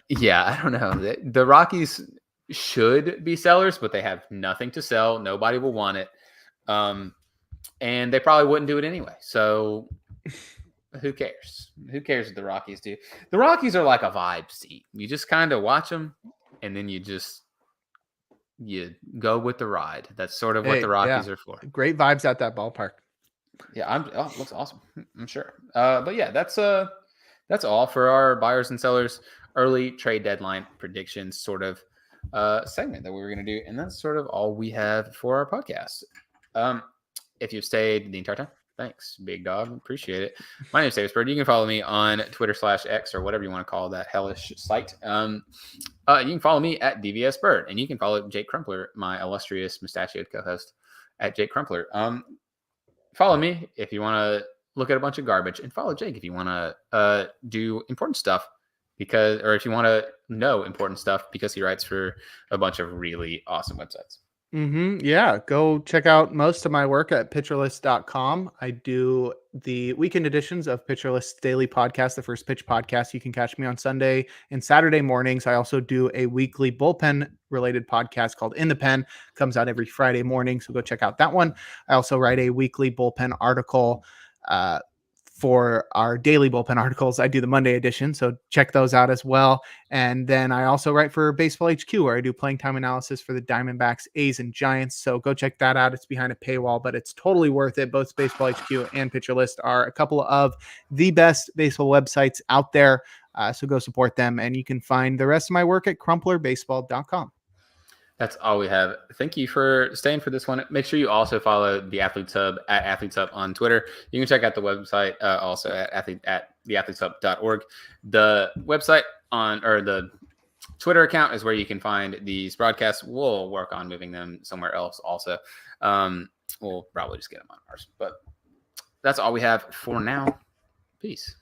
Yeah, I don't know. The Rockies should be sellers, but they have nothing to sell. Nobody will want it. And they probably wouldn't do it anyway. So who cares? Who cares what the Rockies do? The Rockies are like a vibe seat. You just kind of watch them, and then you go with the ride. That's sort of what the Rockies are for. Great vibes at that ballpark. Yeah, it looks awesome. I'm sure. But yeah, that's all for our buyers and sellers early trade deadline predictions sort of segment that we were going to do, and that's sort of all we have for our podcast. If you've stayed the entire time, thanks, big dog. Appreciate it. My name is Davis Bird. You can follow me on Twitter/X or whatever you want to call that hellish site. You can follow me at DVS Bird, and you can follow Jake Crumpler, my illustrious mustachioed co-host, at Jake Crumpler. Follow me if you want to look at a bunch of garbage, and follow Jake if you want to do important stuff or if you want to know important stuff because he writes for a bunch of really awesome websites. Yeah, go check out most of my work at pitcherlist.com. I do the weekend editions of Pitcherlist Daily Podcast, the First Pitch Podcast. You can catch me on Sunday and Saturday mornings. I also do a weekly bullpen related podcast called In the Pen. Comes out every Friday morning, so go check out that one. I also write a weekly bullpen article for our daily bullpen articles. I do the Monday edition, so check those out as well. And then I also write for Baseball HQ, where I do playing time analysis for the Diamondbacks, A's, and Giants. So go check that out. It's behind a paywall, but it's totally worth it. Both Baseball HQ and Pitcher List are a couple of the best baseball websites out there. So go support them, and you can find the rest of my work at crumplerbaseball.com. That's all we have. Thank you for staying for this one. Make sure you also follow the Athletes Hub at Athletes Hub on Twitter. You can check out the website also at theathleteshub.org. The website or the Twitter account is where you can find these broadcasts. We'll work on moving them somewhere else also. We'll probably just get them on ours. But that's all we have for now. Peace.